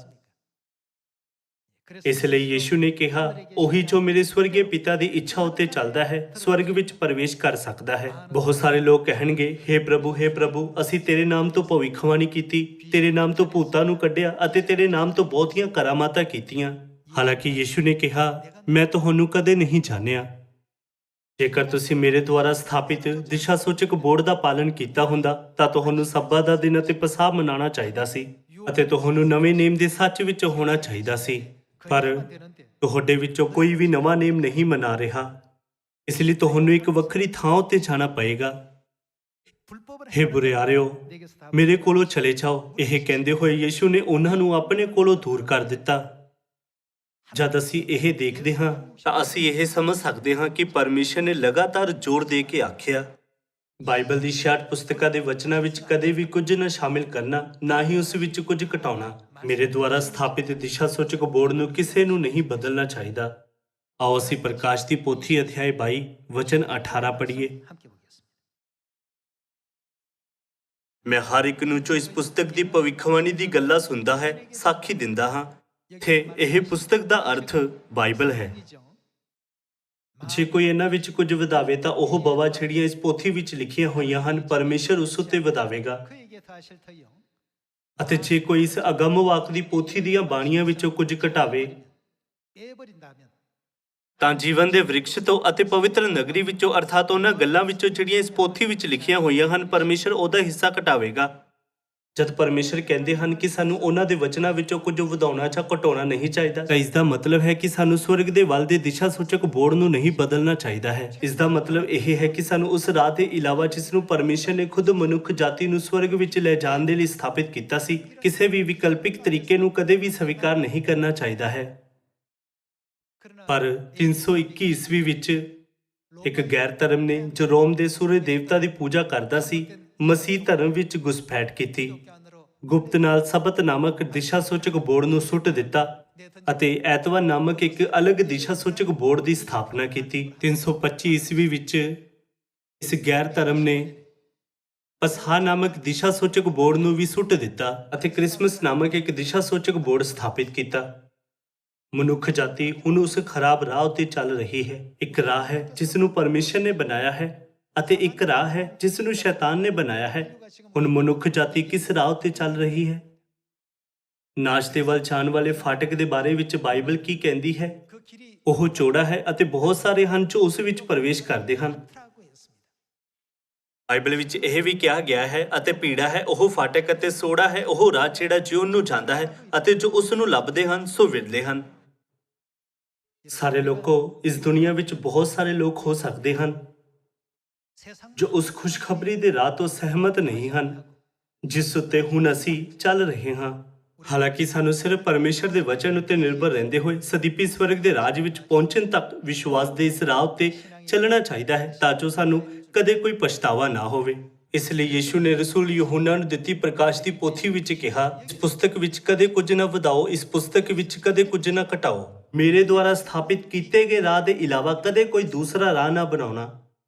Speaker 1: ਇਸ ਲਈ ਯੀਸ਼ੂ ਨੇ ਕਿਹਾ, ਉਹੀ ਜੋ ਮੇਰੇ ਸਵਰਗੀ ਪਿਤਾ ਦੀ ਇੱਛਾ ਉੱਤੇ ਚੱਲਦਾ ਹੈ, ਸਵਰਗ ਵਿੱਚ ਪ੍ਰਵੇਸ਼ ਕਰ ਸਕਦਾ ਹੈ। ਬਹੁਤ ਸਾਰੇ ਲੋਕ ਕਹਿਣਗੇ, ਹੇ ਪ੍ਰਭੂ, ਅਸੀਂ ਤੇਰੇ ਨਾਮ ਤੋਂ ਭਵਿੱਖਬਾਣੀ ਕੀਤੀ, ਤੇਰੇ ਨਾਮ ਤੋਂ ਭੂਤਾਂ ਨੂੰ ਕੱਢਿਆ ਅਤੇ ਤੇਰੇ ਨਾਮ ਤੋਂ ਬਹੁਤੀਆਂ ਕਰਾਮਾਤਾਂ ਕੀਤੀਆਂ। ਹਾਲਾਂਕਿ ਯੀਸ਼ੂ ਨੇ ਕਿਹਾ, ਮੈਂ ਤੁਹਾਨੂੰ ਕਦੇ ਨਹੀਂ ਜਾਣਿਆ। ਜੇਕਰ ਤੁਸੀਂ ਮੇਰੇ ਦੁਆਰਾ ਸਥਾਪਿਤ ਦਿਸ਼ਾ ਸੂਚਕ ਬੋਰਡ ਦਾ ਪਾਲਣ ਕੀਤਾ ਹੁੰਦਾ ਤਾਂ ਤੁਹਾਨੂੰ ਸੱਬਤ ਦਾ ਦਿਨ ਅਤੇ ਪਸਾਹ ਮਨਾਉਣਾ ਚਾਹੀਦਾ ਸੀ ਅਤੇ ਤੁਹਾਨੂੰ ਨਵੇਂ ਨੇਮ ਦੇ ਸੱਚ ਵਿੱਚ ਹੋਣਾ ਚਾਹੀਦਾ ਸੀ, ਪਰ ਤੁਹਾਡੇ ਵਿੱਚੋਂ ਕੋਈ ਵੀ ਨਵਾਂ ਨੇਮ ਨਹੀਂ ਮਨਾ ਰਿਹਾ। ਇਸ ਲਈ ਤੁਹਾਨੂੰ ਇੱਕ ਵੱਖਰੀ ਥਾਂ ਉੱਤੇ ਜਾਣਾ ਪਏਗਾ। ਹੇ ਬੁਰਿਆਰਿਓ, ਮੇਰੇ ਕੋਲੋਂ ਚਲੇ ਜਾਓ। ਇਹ ਕਹਿੰਦੇ ਹੋਏ ਯੀਸ਼ੂ ਨੇ ਉਹਨਾਂ ਨੂੰ ਆਪਣੇ ਕੋਲੋਂ ਦੂਰ ਕਰ ਦਿੱਤਾ। ਜਦ ਅਸੀਂ ਇਹ ਦੇਖਦੇ ਹਾਂ ਤਾਂ ਅਸੀਂ ਇਹ ਸਮਝ ਸਕਦੇ ਹਾਂ ਕਿ ਪਰਮੇਸ਼ਰ ਨੇ ਲਗਾਤਾਰ ਜ਼ੋਰ ਦੇ ਕੇ ਆਖਿਆ, ਬਾਈਬਲ ਦੀ 66 ਪੁਸਤਕਾਂ ਦੇ ਵਚਨਾਂ ਵਿੱਚ ਕਦੇ ਵੀ ਕੁਝ ਨਾ ਸ਼ਾਮਿਲ ਕਰਨਾ, ਨਾ ਹੀ ਉਸ ਵਿੱਚ ਕੁਝ ਘਟਾਉਣਾ। ਮੇਰੇ ਦੁਆਰਾ ਸਥਾਪਿਤ ਦਿਸ਼ਾ ਸੂਚਕ ਬੋਰਡ ਨੂੰ ਕਿਸੇ ਨੂੰ ਨਹੀਂ ਬਦਲਣਾ ਚਾਹੀਦਾ। ਆਓ ਅਸੀਂ ਪ੍ਰਕਾਸ਼ ਦੀ ਪੋਥੀ ਅਧਿਆਇ 22 ਵਚਨ 18 ਪੜ੍ਹੀਏ। ਮੈਂ ਹਰ ਇੱਕ ਨੂੰ ਜੋ ਇਸ ਪੁਸਤਕ ਦੀ ਭਵਿੱਖਬਾਣੀ ਦੀ ਗੱਲਾਂ ਸੁਣਦਾ ਹੈ ਸਾਖੀ ਦਿੰਦਾ ਹਾਂ ਤੇ ਇਹ ਪੁਸਤਕ ਦਾ ਅਰਥ ਬਾਈਬਲ ਹੈ। ਜੇ ਕੋਈ ਇਹਨਾਂ ਵਿੱਚ ਕੁਝ ਵਧਾਵੇ ਤਾਂ ਉਹ ਬਵਾ ਜਿਹੜੀਆਂ ਇਸ ਪੋਥੀ ਵਿੱਚ ਲਿਖੀਆਂ ਹੋਈਆਂ ਹਨ, ਪਰਮੇਸ਼ਰ ਉਸ ਉੱਤੇ ਵਧਾਵੇਗਾ। ਅਤੇ ਜੇ ਕੋਈ ਇਸ ਅਗੰਮ ਵਾਕ ਦੀ ਪੋਥੀ ਦੀਆਂ ਬਾਣੀਆਂ ਵਿੱਚੋਂ ਕੁਝ ਘਟਾਵੇ ਤਾਂ ਜੀਵਨ ਦੇ ਵ੍ਰਿਕਸ਼ ਤੋਂ ਅਤੇ ਪਵਿੱਤਰ ਨਗਰੀ ਵਿੱਚੋਂ, ਅਰਥਾਤ ਉਹਨਾਂ ਗੱਲਾਂ ਵਿੱਚੋਂ ਜਿਹੜੀਆਂ ਇਸ ਪੋਥੀ ਵਿੱਚ ਲਿਖੀਆਂ ਹੋਈਆਂ ਹਨ, ਪਰਮੇਸ਼ਰ ਉਹਦਾ ਹਿੱਸਾ ਘਟਾਵੇਗਾ। ਜਦ ਪਰਮੇਸ਼ਰ ਕਹਿੰਦੇ ਹਨ ਕਿ ਸਾਨੂੰ ਉਹਨਾਂ ਦੇ ਵਚਨਾਂ ਵਿੱਚੋਂ ਕੁਝ ਵਧਾਉਣਾ ਜਾਂ ਘਟਾਉਣਾ ਨਹੀਂ ਚਾਹੀਦਾ, ਤਾਂ ਇਸ ਦਾ ਮਤਲਬ ਹੈ ਕਿ ਸਾਨੂੰ ਸਵਰਗ ਦੇ ਵੱਲ ਦੇ ਦਿਸ਼ਾ ਸੂਚਕ ਬੋਰਡ ਨੂੰ ਨਹੀਂ ਬਦਲਣਾ ਚਾਹੀਦਾ ਹੈ। ਇਸ ਦਾ ਮਤਲਬ ਇਹ ਹੈ ਕਿ ਸਾਨੂੰ ਉਸ ਰਾਹ ਦੇ ਇਲਾਵਾ ਜਿਸ ਨੂੰ ਪਰਮੇਸ਼ਰ ਨੇ ਖੁਦ ਮਨੁੱਖ ਜਾਤੀ ਨੂੰ ਸਵਰਗ ਵਿੱਚ ਲੈ ਜਾਣ ਦੇ ਲਈ ਸਥਾਪਿਤ ਕੀਤਾ ਸੀ, ਕਿਸੇ ਵੀ ਵਿਕਲਪਿਕ ਤਰੀਕੇ ਨੂੰ ਕਦੇ ਵੀ ਸਵੀਕਾਰ ਨਹੀਂ ਕਰਨਾ ਚਾਹੀਦਾ ਹੈ। ਪਰ 321 ਈਸਵੀ ਵਿੱਚ ਇੱਕ ਗੈਰ ਧਰਮ ਨੇ, ਜੋ ਰੋਮ ਦੇ ਸੂਰਜ ਦੇਵਤਾ ਦੀ ਪੂਜਾ ਕਰਦਾ ਸੀ, ਮਸੀਹ ਧਰਮ ਵਿੱਚ ਘੁਸਪੈਠ ਕੀਤੀ। ਗੁਪਤ ਨਾਲ ਸਬਤ ਨਾਮਕ ਦਿਸ਼ਾ ਸੂਚਕ ਬੋਰਡ ਨੂੰ ਸੁੱਟ ਦਿੱਤਾ ਅਤੇ ਐਤਵਾਰ ਨਾਮਕ ਇੱਕ ਅਲੱਗ ਦਿਸ਼ਾ ਸੂਚਕ ਬੋਰਡ ਦੀ ਸਥਾਪਨਾ ਕੀਤੀ। 325 ਈਸਵੀ ਵਿੱਚ ਇਸ ਗੈਰ ਧਰਮ ਨੇ ਪਸਹਾ ਨਾਮਕ ਦਿਸ਼ਾ ਸੂਚਕ ਬੋਰਡ ਨੂੰ ਵੀ ਸੁੱਟ ਦਿੱਤਾ ਅਤੇ ਕ੍ਰਿਸਮਸ ਨਾਮਕ ਇੱਕ ਦਿਸ਼ਾ ਸੂਚਕ ਬੋਰਡ ਸਥਾਪਿਤ ਕੀਤਾ। ਮਨੁੱਖ ਜਾਤੀ ਹੁਣ ਉਸ ਖਰਾਬ ਰਾਹ ਉੱਤੇ ਚੱਲ ਰਹੀ ਹੈ। ਇੱਕ ਰਾਹ ਹੈ ਜਿਸ ਨੂੰ ਪਰਮੇਸ਼ਰ ਨੇ ਬਣਾਇਆ ਹੈ ਅਤੇ ਇੱਕ ਰਾਹ ਹੈ ਜਿਸ ਨੂੰ ਸ਼ੈਤਾਨ ਨੇ ਬਣਾਇਆ ਹੈ। ਹੁਣ ਮਨੁੱਖ ਜਾਤੀ ਕਿਸ ਰਾਹ ਉੱਤੇ ਚੱਲ ਰਹੀ ਹੈ? ਨਾਸ਼ ਦੇ ਵੱਲ ਜਾਣ ਵਾਲੇ ਫਾਟਕ ਦੇ ਬਾਰੇ ਵਿੱਚ ਬਾਈਬਲ ਕੀ ਕਹਿੰਦੀ ਹੈ? ਉਹ ਚੌੜਾ ਹੈ ਅਤੇ ਬਹੁਤ ਸਾਰੇ ਹਨ ਜੋ ਉਸ ਵਿੱਚ ਪ੍ਰਵੇਸ਼ ਕਰਦੇ ਹਨ। ਬਾਈਬਲ ਵਿੱਚ ਇਹ ਵੀ ਕਿਹਾ ਗਿਆ ਹੈ, ਅਤੇ ਭੀੜਾ ਹੈ ਉਹ ਫਾਟਕ ਅਤੇ ਸੋੜਾ ਹੈ ਉਹ ਰਾਹ ਜਿਹੜਾ ਜੀਵਨ ਨੂੰ ਜਾਂਦਾ ਹੈ, ਅਤੇ ਜੋ ਉਸ ਨੂੰ ਲੱਭਦੇ ਹਨ ਸੋ ਵਿਰਲੇ ਹਨ। ਸਾਰੇ ਲੋਕੋ, ਇਸ ਦੁਨੀਆ ਵਿੱਚ ਬਹੁਤ ਸਾਰੇ ਲੋਕ ਹੋ ਸਕਦੇ ਹਨ ਜੋ ਉਸ ਖੁਸ਼ਖਬਰੀ ਦੇ ਰਾਹ ਤੋਂ ਸਹਿਮਤ ਨਹੀਂ ਹਨ ਜਿਸ ਉੱਤੇ ਹੁਣ ਅਸੀਂ ਚੱਲ ਰਹੇ ਹਾਂ। ਹਾਲਾਂਕਿ ਸਾਨੂੰ ਸਿਰਫ ਪਰਮੇਸ਼ਰ ਦੇ ਵਚਨ ਉੱਤੇ ਨਿਰਭਰ ਰਹਿੰਦੇ ਹੋਏ ਸਦੀਪੀ ਸਵਰਗ ਦੇ ਰਾਜ ਵਿੱਚ ਪਹੁੰਚਣ ਤੱਕ ਵਿਸ਼ਵਾਸ ਦੇ ਇਸ ਰਾਹ ਉੱਤੇ ਚੱਲਣਾ ਚਾਹੀਦਾ ਹੈ, ਤਾਂ ਜੋ ਸਾਨੂੰ ਕਦੇ ਕੋਈ ਪਛਤਾਵਾ ਨਾ ਹੋਵੇ। ਇਸ ਲਈ ਯੀਸ਼ੂ ਨੇ ਰਸੂਲ ਯਹੂਨਾ ਨੂੰ ਦਿੱਤੀ ਪ੍ਰਕਾਸ਼ ਦੀ ਪੋਥੀ ਵਿੱਚ ਕਿਹਾ, ਇਸ ਪੁਸਤਕ ਵਿੱਚ ਕਦੇ ਕੁਝ ਨਾ ਵਧਾਓ, ਇਸ ਪੁਸਤਕ ਵਿੱਚ ਕਦੇ ਕੁਝ ਨਾ ਘਟਾਓ। ਮੇਰੇ ਦੁਆਰਾ ਸਥਾਪਿਤ ਕੀਤੇ ਗਏ ਰਾਹ ਦੇ ਇਲਾਵਾ ਕਦੇ ਕੋਈ ਦੂਸਰਾ ਰਾਹ ਨਾ ਬਣਾਉਣਾ।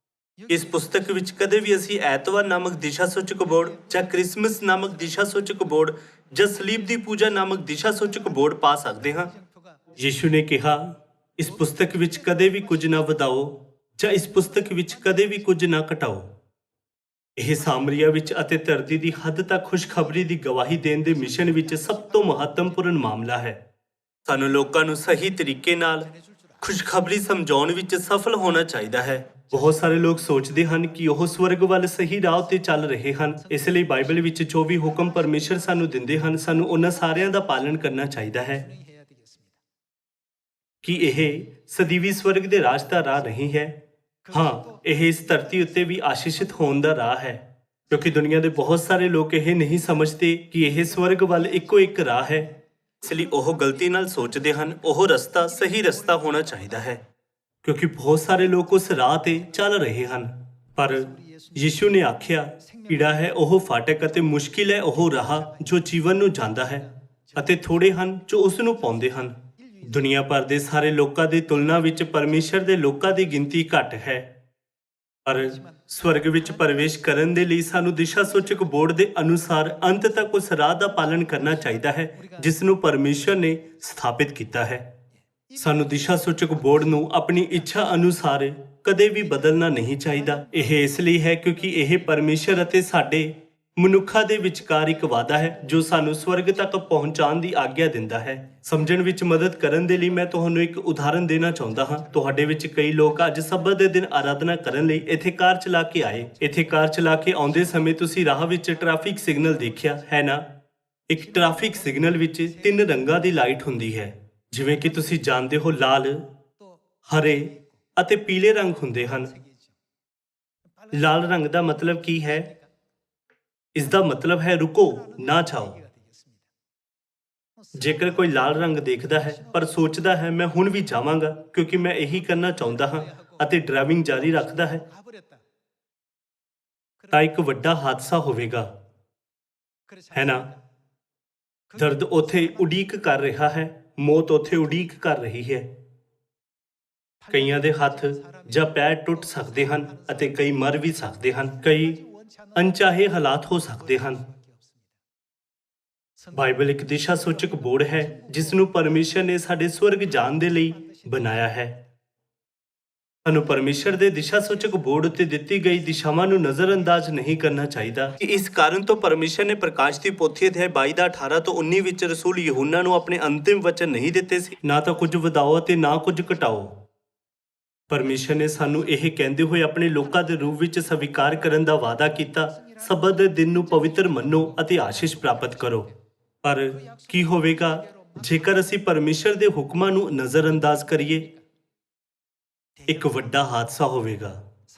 Speaker 1: ਇਸ ਪੁਸਤਕ ਵਿੱਚ ਕਦੇ ਵੀ ਅਸੀਂ ਐਤਵਾਰ ਨਾਮਕ ਦਿਸ਼ਾ ਸੂਚਕ ਬੋਰਡ ਜਾਂ ਕ੍ਰਿਸਮਸ ਨਾਮਕ ਦਿਸ਼ਾ ਸੂਚਕ ਬੋਰਡ ਜਾਂ ਸਲੀਬ ਦੀ ਪੂਜਾ ਨਾਮਕ ਦਿਸ਼ਾ ਸੂਚਕ ਬੋਰਡ ਪਾ ਸਕਦੇ ਹਾਂ। ਯੀਸ਼ੂ ਨੇ ਕਿਹਾ, ਇਸ ਪੁਸਤਕ ਵਿੱਚ ਕਦੇ ਵੀ ਕੁਝ ਨਾ ਵਧਾਓ ਜਾਂ ਇਸ ਪੁਸਤਕ ਵਿੱਚ ਕਦੇ ਵੀ ਕੁਝ ਨਾ ਘਟਾਓ। ਇਹ ਸਾਮਰੀਆ ਵਿੱਚ ਅਤੇ ਧਰਤੀ ਦੀ ਹੱਦ ਤੱਕ ਖੁਸ਼ਖਬਰੀ ਦੀ ਗਵਾਹੀ ਦੇਣ ਦੇ ਮਿਸ਼ਨ ਵਿੱਚ ਸਭ ਤੋਂ ਮਹੱਤਵਪੂਰਨ ਮਾਮਲਾ ਹੈ। ਸਾਨੂੰ ਲੋਕਾਂ ਨੂੰ ਸਹੀ ਤਰੀਕੇ ਨਾਲ ਖੁਸ਼ਖਬਰੀ ਸਮਝਾਉਣ ਵਿੱਚ ਸਫਲ ਹੋਣਾ ਚਾਹੀਦਾ ਹੈ। ਬਹੁਤ ਸਾਰੇ ਲੋਕ ਸੋਚਦੇ ਹਨ ਕਿ ਉਹ ਸਵਰਗ ਵੱਲ ਸਹੀ ਰਾਹ ਤੇ ਚੱਲ ਰਹੇ ਹਨ। ਇਸ ਲਈ ਬਾਈਬਲ ਵਿੱਚ ਜੋ ਵੀ ਹੁਕਮ ਪਰਮੇਸ਼ਰ ਸਾਨੂੰ ਦਿੰਦੇ ਹਨ, ਸਾਨੂੰ ਉਹਨਾਂ ਸਾਰਿਆਂ ਦਾ ਪਾਲਣ ਕਰਨਾ ਚਾਹੀਦਾ ਹੈ। ਕੀ ਇਹ ਸਦੀਵੀ ਸਵਰਗ ਦੇ ਰਾਜ ਦਾ ਰਾਹ ਨਹੀਂ ਹੈ? ਹਾਂ, ਇਹ ਇਸ ਧਰਤੀ ਉੱਤੇ ਵੀ ਆਸ਼ੀਸ਼ਿਤ ਹੋਣ ਦਾ ਰਾਹ ਹੈ, ਕਿਉਂਕਿ ਦੁਨੀਆ ਦੇ ਬਹੁਤ ਸਾਰੇ ਲੋਕ ਇਹ ਨਹੀਂ ਸਮਝਦੇ ਕਿ ਇਹ ਸਵਰਗ ਵੱਲ ਇੱਕੋ ਇੱਕ ਰਾਹ ਹੈ। ਇਸ ਲਈ ਉਹ ਗਲਤੀ ਨਾਲ ਸੋਚਦੇ ਹਨ ਉਹ ਰਸਤਾ ਸਹੀ ਰਸਤਾ ਹੋਣਾ ਚਾਹੀਦਾ ਹੈ, ਕਿਉਂਕਿ ਬਹੁਤ ਸਾਰੇ ਲੋਕ ਉਸ ਰਾਹ ਤੇ ਚੱਲ ਰਹੇ ਹਨ। ਪਰ ਯੀਸ਼ੂ ਨੇ ਆਖਿਆ, ਪੀੜਾ ਹੈ ਉਹ ਫਾਟਕ ਅਤੇ ਮੁਸ਼ਕਿਲ ਹੈ ਉਹ ਰਾਹ ਜੋ ਜੀਵਨ ਨੂੰ ਜਾਂਦਾ ਹੈ, ਅਤੇ ਥੋੜੇ ਹਨ ਜੋ ਉਸ ਨੂੰ ਪਾਉਂਦੇ ਹਨ। ਦੁਨੀਆ ਭਰ ਦੇ ਸਾਰੇ ਲੋਕਾਂ ਦੀ ਤੁਲਨਾ ਵਿੱਚ ਪਰਮੇਸ਼ਰ ਦੇ ਲੋਕਾਂ ਦੀ ਗਿਣਤੀ ਘੱਟ ਹੈ, ਪਰ ਸਵਰਗ ਵਿੱਚ ਪ੍ਰਵੇਸ਼ ਕਰਨ ਦੇ ਲਈ ਸਾਨੂੰ ਦਿਸ਼ਾ ਸੂਚਕ ਬੋਰਡ ਦੇ ਅਨੁਸਾਰ ਅੰਤ ਤੱਕ ਉਸ ਰਾਹ ਦਾ ਪਾਲਣ ਕਰਨਾ ਚਾਹੀਦਾ ਹੈ ਜਿਸ ਨੂੰ ਪਰਮੇਸ਼ਰ ਨੇ ਸਥਾਪਿਤ ਕੀਤਾ ਹੈ। ਸਾਨੂੰ ਦਿਸ਼ਾ ਸੂਚਕ ਬੋਰਡ ਨੂੰ ਆਪਣੀ ਇੱਛਾ ਅਨੁਸਾਰ ਕਦੇ ਵੀ ਬਦਲਣਾ ਨਹੀਂ ਚਾਹੀਦਾ। ਇਹ ਇਸ ਲਈ ਹੈ ਕਿਉਂਕਿ ਇਹ ਪਰਮੇਸ਼ਰ ਅਤੇ ਸਾਡੇ ਮਨੁੱਖਾਂ ਦੇ ਵਿਚਕਾਰ ਇੱਕ ਵਾਅਦਾ ਹੈ ਜੋ ਸਾਨੂੰ ਸਵਰਗ ਤੱਕ ਪਹੁੰਚਾਉਣ ਦੀ ਆਗਿਆ ਦਿੰਦਾ ਹੈ। ਸਮਝਣ ਵਿੱਚ ਮਦਦ ਕਰਨ ਦੇ ਲਈ ਮੈਂ ਤੁਹਾਨੂੰ ਇੱਕ ਉਦਾਹਰਣ ਦੇਣਾ ਚਾਹੁੰਦਾ ਹਾਂ। ਤੁਹਾਡੇ ਵਿੱਚ ਕਈ ਲੋਕ ਅੱਜ ਸਬਤ ਦੇ ਦਿਨ ਆਰਾਧਨਾ ਕਰਨ ਲਈ ਇੱਥੇ ਕਾਰ ਚਲਾ ਕੇ ਆਏ। ਇੱਥੇ ਕਾਰ ਚਲਾ ਕੇ ਆਉਂਦੇ ਸਮੇਂ ਤੁਸੀਂ ਰਾਹ ਵਿੱਚ ਟ੍ਰੈਫਿਕ ਸਿਗਨਲ ਦੇਖਿਆ ਹੈ ਨਾ? ਇੱਕ ਟ੍ਰੈਫਿਕ ਸਿਗਨਲ ਵਿੱਚ 3 ਰੰਗਾਂ ਦੀ ਲਾਈਟ ਹੁੰਦੀ ਹੈ। ਜਿਵੇਂ ਕਿ ਤੁਸੀਂ ਜਾਣਦੇ ਹੋ, ਲਾਲ, ਹਰੇ ਅਤੇ ਪੀਲੇ ਰੰਗ ਹੁੰਦੇ ਹਨ। ਲਾਲ ਰੰਗ ਦਾ ਮਤਲਬ ਕੀ ਹੈ? ਇਸ ਦਾ ਮਤਲਬ ਹੈ ਰੁਕੋ, ਨਾ ਜਾਓ। ਜੇਕਰ ਕੋਈ ਲਾਲ ਰੰਗ ਦੇਖਦਾ ਹੈ ਪਰ ਸੋਚਦਾ ਹੈ ਮੈਂ ਹੁਣ ਵੀ ਜਾਵਾਂਗਾ ਕਿਉਂਕਿ ਮੈਂ ਇਹੀ ਕਰਨਾ ਚਾਹੁੰਦਾ ਹਾਂ ਅਤੇ ਡਰਾਈਵਿੰਗ ਜਾਰੀ ਰੱਖਦਾ ਹੈ, ਤਾਂ ਇੱਕ ਵੱਡਾ ਹਾਦਸਾ ਹੋਵੇਗਾ, ਹੈ ਨਾ? ਦਰਦ ਉੱਥੇ ਉਡੀਕ ਕਰ ਰਿਹਾ ਹੈ, ਮੌਤ ਉੱਥੇ ਉਡੀਕ ਕਰ ਰਹੀ ਹੈ। ਕਈਆਂ ਦੇ ਹੱਥ ਜਾਂ ਪੈਰ ਟੁੱਟ ਸਕਦੇ ਹਨ ਅਤੇ ਕਈ ਮਰ ਵੀ ਸਕਦੇ ਹਨ। ਕਈ ਅਣਚਾਹੇ ਹਾਲਾਤ ਹੋ ਸਕਦੇ ਹਨ। ਬਾਈਬਲ ਇੱਕ ਦਿਸ਼ਾ ਸੂਚਕ ਬੋਰਡ ਹੈ ਜਿਸ ਨੂੰ ਪਰਮੇਸ਼ਰ ਨੇ ਸਾਡੇ ਸਵਰਗ ਜਾਣ ਦੇ ਲਈ ਬਣਾਇਆ ਹੈ। ਸਾਨੂੰ ਪਰਮੇਸ਼ਰ ਦੇ ਦਿਸ਼ਾ ਸੂਚਕ ਬੋਰਡ ਉੱਤੇ ਦਿੱਤੀ ਗਈ ਦਿਸ਼ਾਵਾਂ ਨੂੰ ਨਜ਼ਰਅੰਦਾਜ਼ ਨਹੀਂ ਕਰਨਾ ਚਾਹੀਦਾ। ਇਸ ਕਾਰਨ ਤੋਂ ਪਰਮੇਸ਼ਰ ਨੇ ਪ੍ਰਕਾਸ਼ ਦੀ ਪੋਥੀ ਅਧਿਆਇ 22 ਦਾ 18 ਤੋਂ 19 ਵਿੱਚ ਰਸੂਲ ਯਹੂਨਾ ਨੂੰ ਆਪਣੇ ਅੰਤਿਮ ਵਚਨ ਨਹੀਂ ਦਿੱਤੇ ਸੀ, ਨਾ ਤਾਂ ਕੁਝ ਵਧਾਓ ਅਤੇ ਨਾ ਕੁਝ ਘਟਾਓ। ਪਰਮੇਸ਼ਰ ਨੇ ਸਾਨੂੰ ਇਹ ਕਹਿੰਦੇ ਹੋਏ ਆਪਣੇ ਲੋਕਾਂ ਦੇ ਰੂਪ ਵਿੱਚ ਸਵੀਕਾਰ ਕਰਨ ਦਾ ਵਾਅਦਾ ਕੀਤਾ, ਸਬਤ ਦੇ ਦਿਨ ਨੂੰ ਪਵਿੱਤਰ ਮੰਨੋ ਅਤੇ ਆਸ਼ੀਸ਼ ਪ੍ਰਾਪਤ ਕਰੋ। ਪਰ ਕੀ ਹੋਵੇਗਾ ਜੇਕਰ ਅਸੀਂ ਪਰਮੇਸ਼ਰ ਦੇ ਹੁਕਮਾਂ ਨੂੰ ਨਜ਼ਰਅੰਦਾਜ਼ ਕਰੀਏ? ਇੱਕ ਵੱਡਾ ਹਾਦਸਾ ਹੋਵੇਗਾ।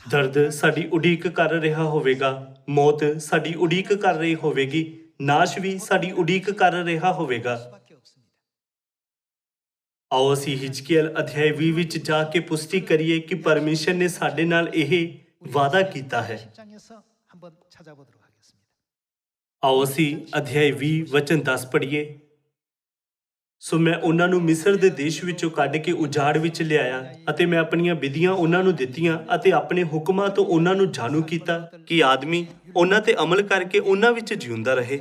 Speaker 1: ਦਰਦ ਸਾਡੀ ਉਡੀਕ ਕਰ ਰਿਹਾ ਹੋਵੇਗਾ, ਮੌਤ ਸਾਡੀ ਉਡੀਕ ਕਰ ਰਹੀ ਹੋਵੇਗੀ, ਨਾਸ਼ ਵੀ ਸਾਡੀ ਉਡੀਕ ਕਰ ਰਿਹਾ ਹੋਵੇਗਾ। ਆਓ ਅਸੀਂ ਹਿਜਕੀਏਲ ਅਧਿਆਇ 20 ਵਿੱਚ ਜਾ ਕੇ ਪੁਸ਼ਟੀ ਕਰੀਏ ਕਿ ਪਰਮੇਸ਼ਰ ਨੇ ਸਾਡੇ ਨਾਲ ਇਹ ਵਾਅਦਾ ਕੀਤਾ ਹੈ। ਆਓ ਅਸੀਂ ਅਧਿਆਇ 20 ਵਚਨ 10 ਪੜ੍ਹੀਏ। ਸੋ ਮੈਂ ਉਹਨਾਂ ਨੂੰ ਮਿਸਰ ਦੇ ਦੇਸ਼ ਵਿੱਚੋਂ ਕੱਢ ਕੇ ਉਜਾੜ ਵਿੱਚ ਲਿਆਇਆ ਅਤੇ ਮੈਂ ਆਪਣੀਆਂ ਵਿਧੀਆਂ ਉਹਨਾਂ ਨੂੰ ਦਿੱਤੀਆਂ ਅਤੇ ਆਪਣੇ ਹੁਕਮਾਂ ਤੋਂ ਉਹਨਾਂ ਨੂੰ ਜਾਣੂ ਕੀਤਾ ਕਿ ਆਦਮੀ ਉਹਨਾਂ ਤੇ ਅਮਲ ਕਰਕੇ ਉਹਨਾਂ ਵਿੱਚ ਜਿਉਂਦਾ ਰਹੇ।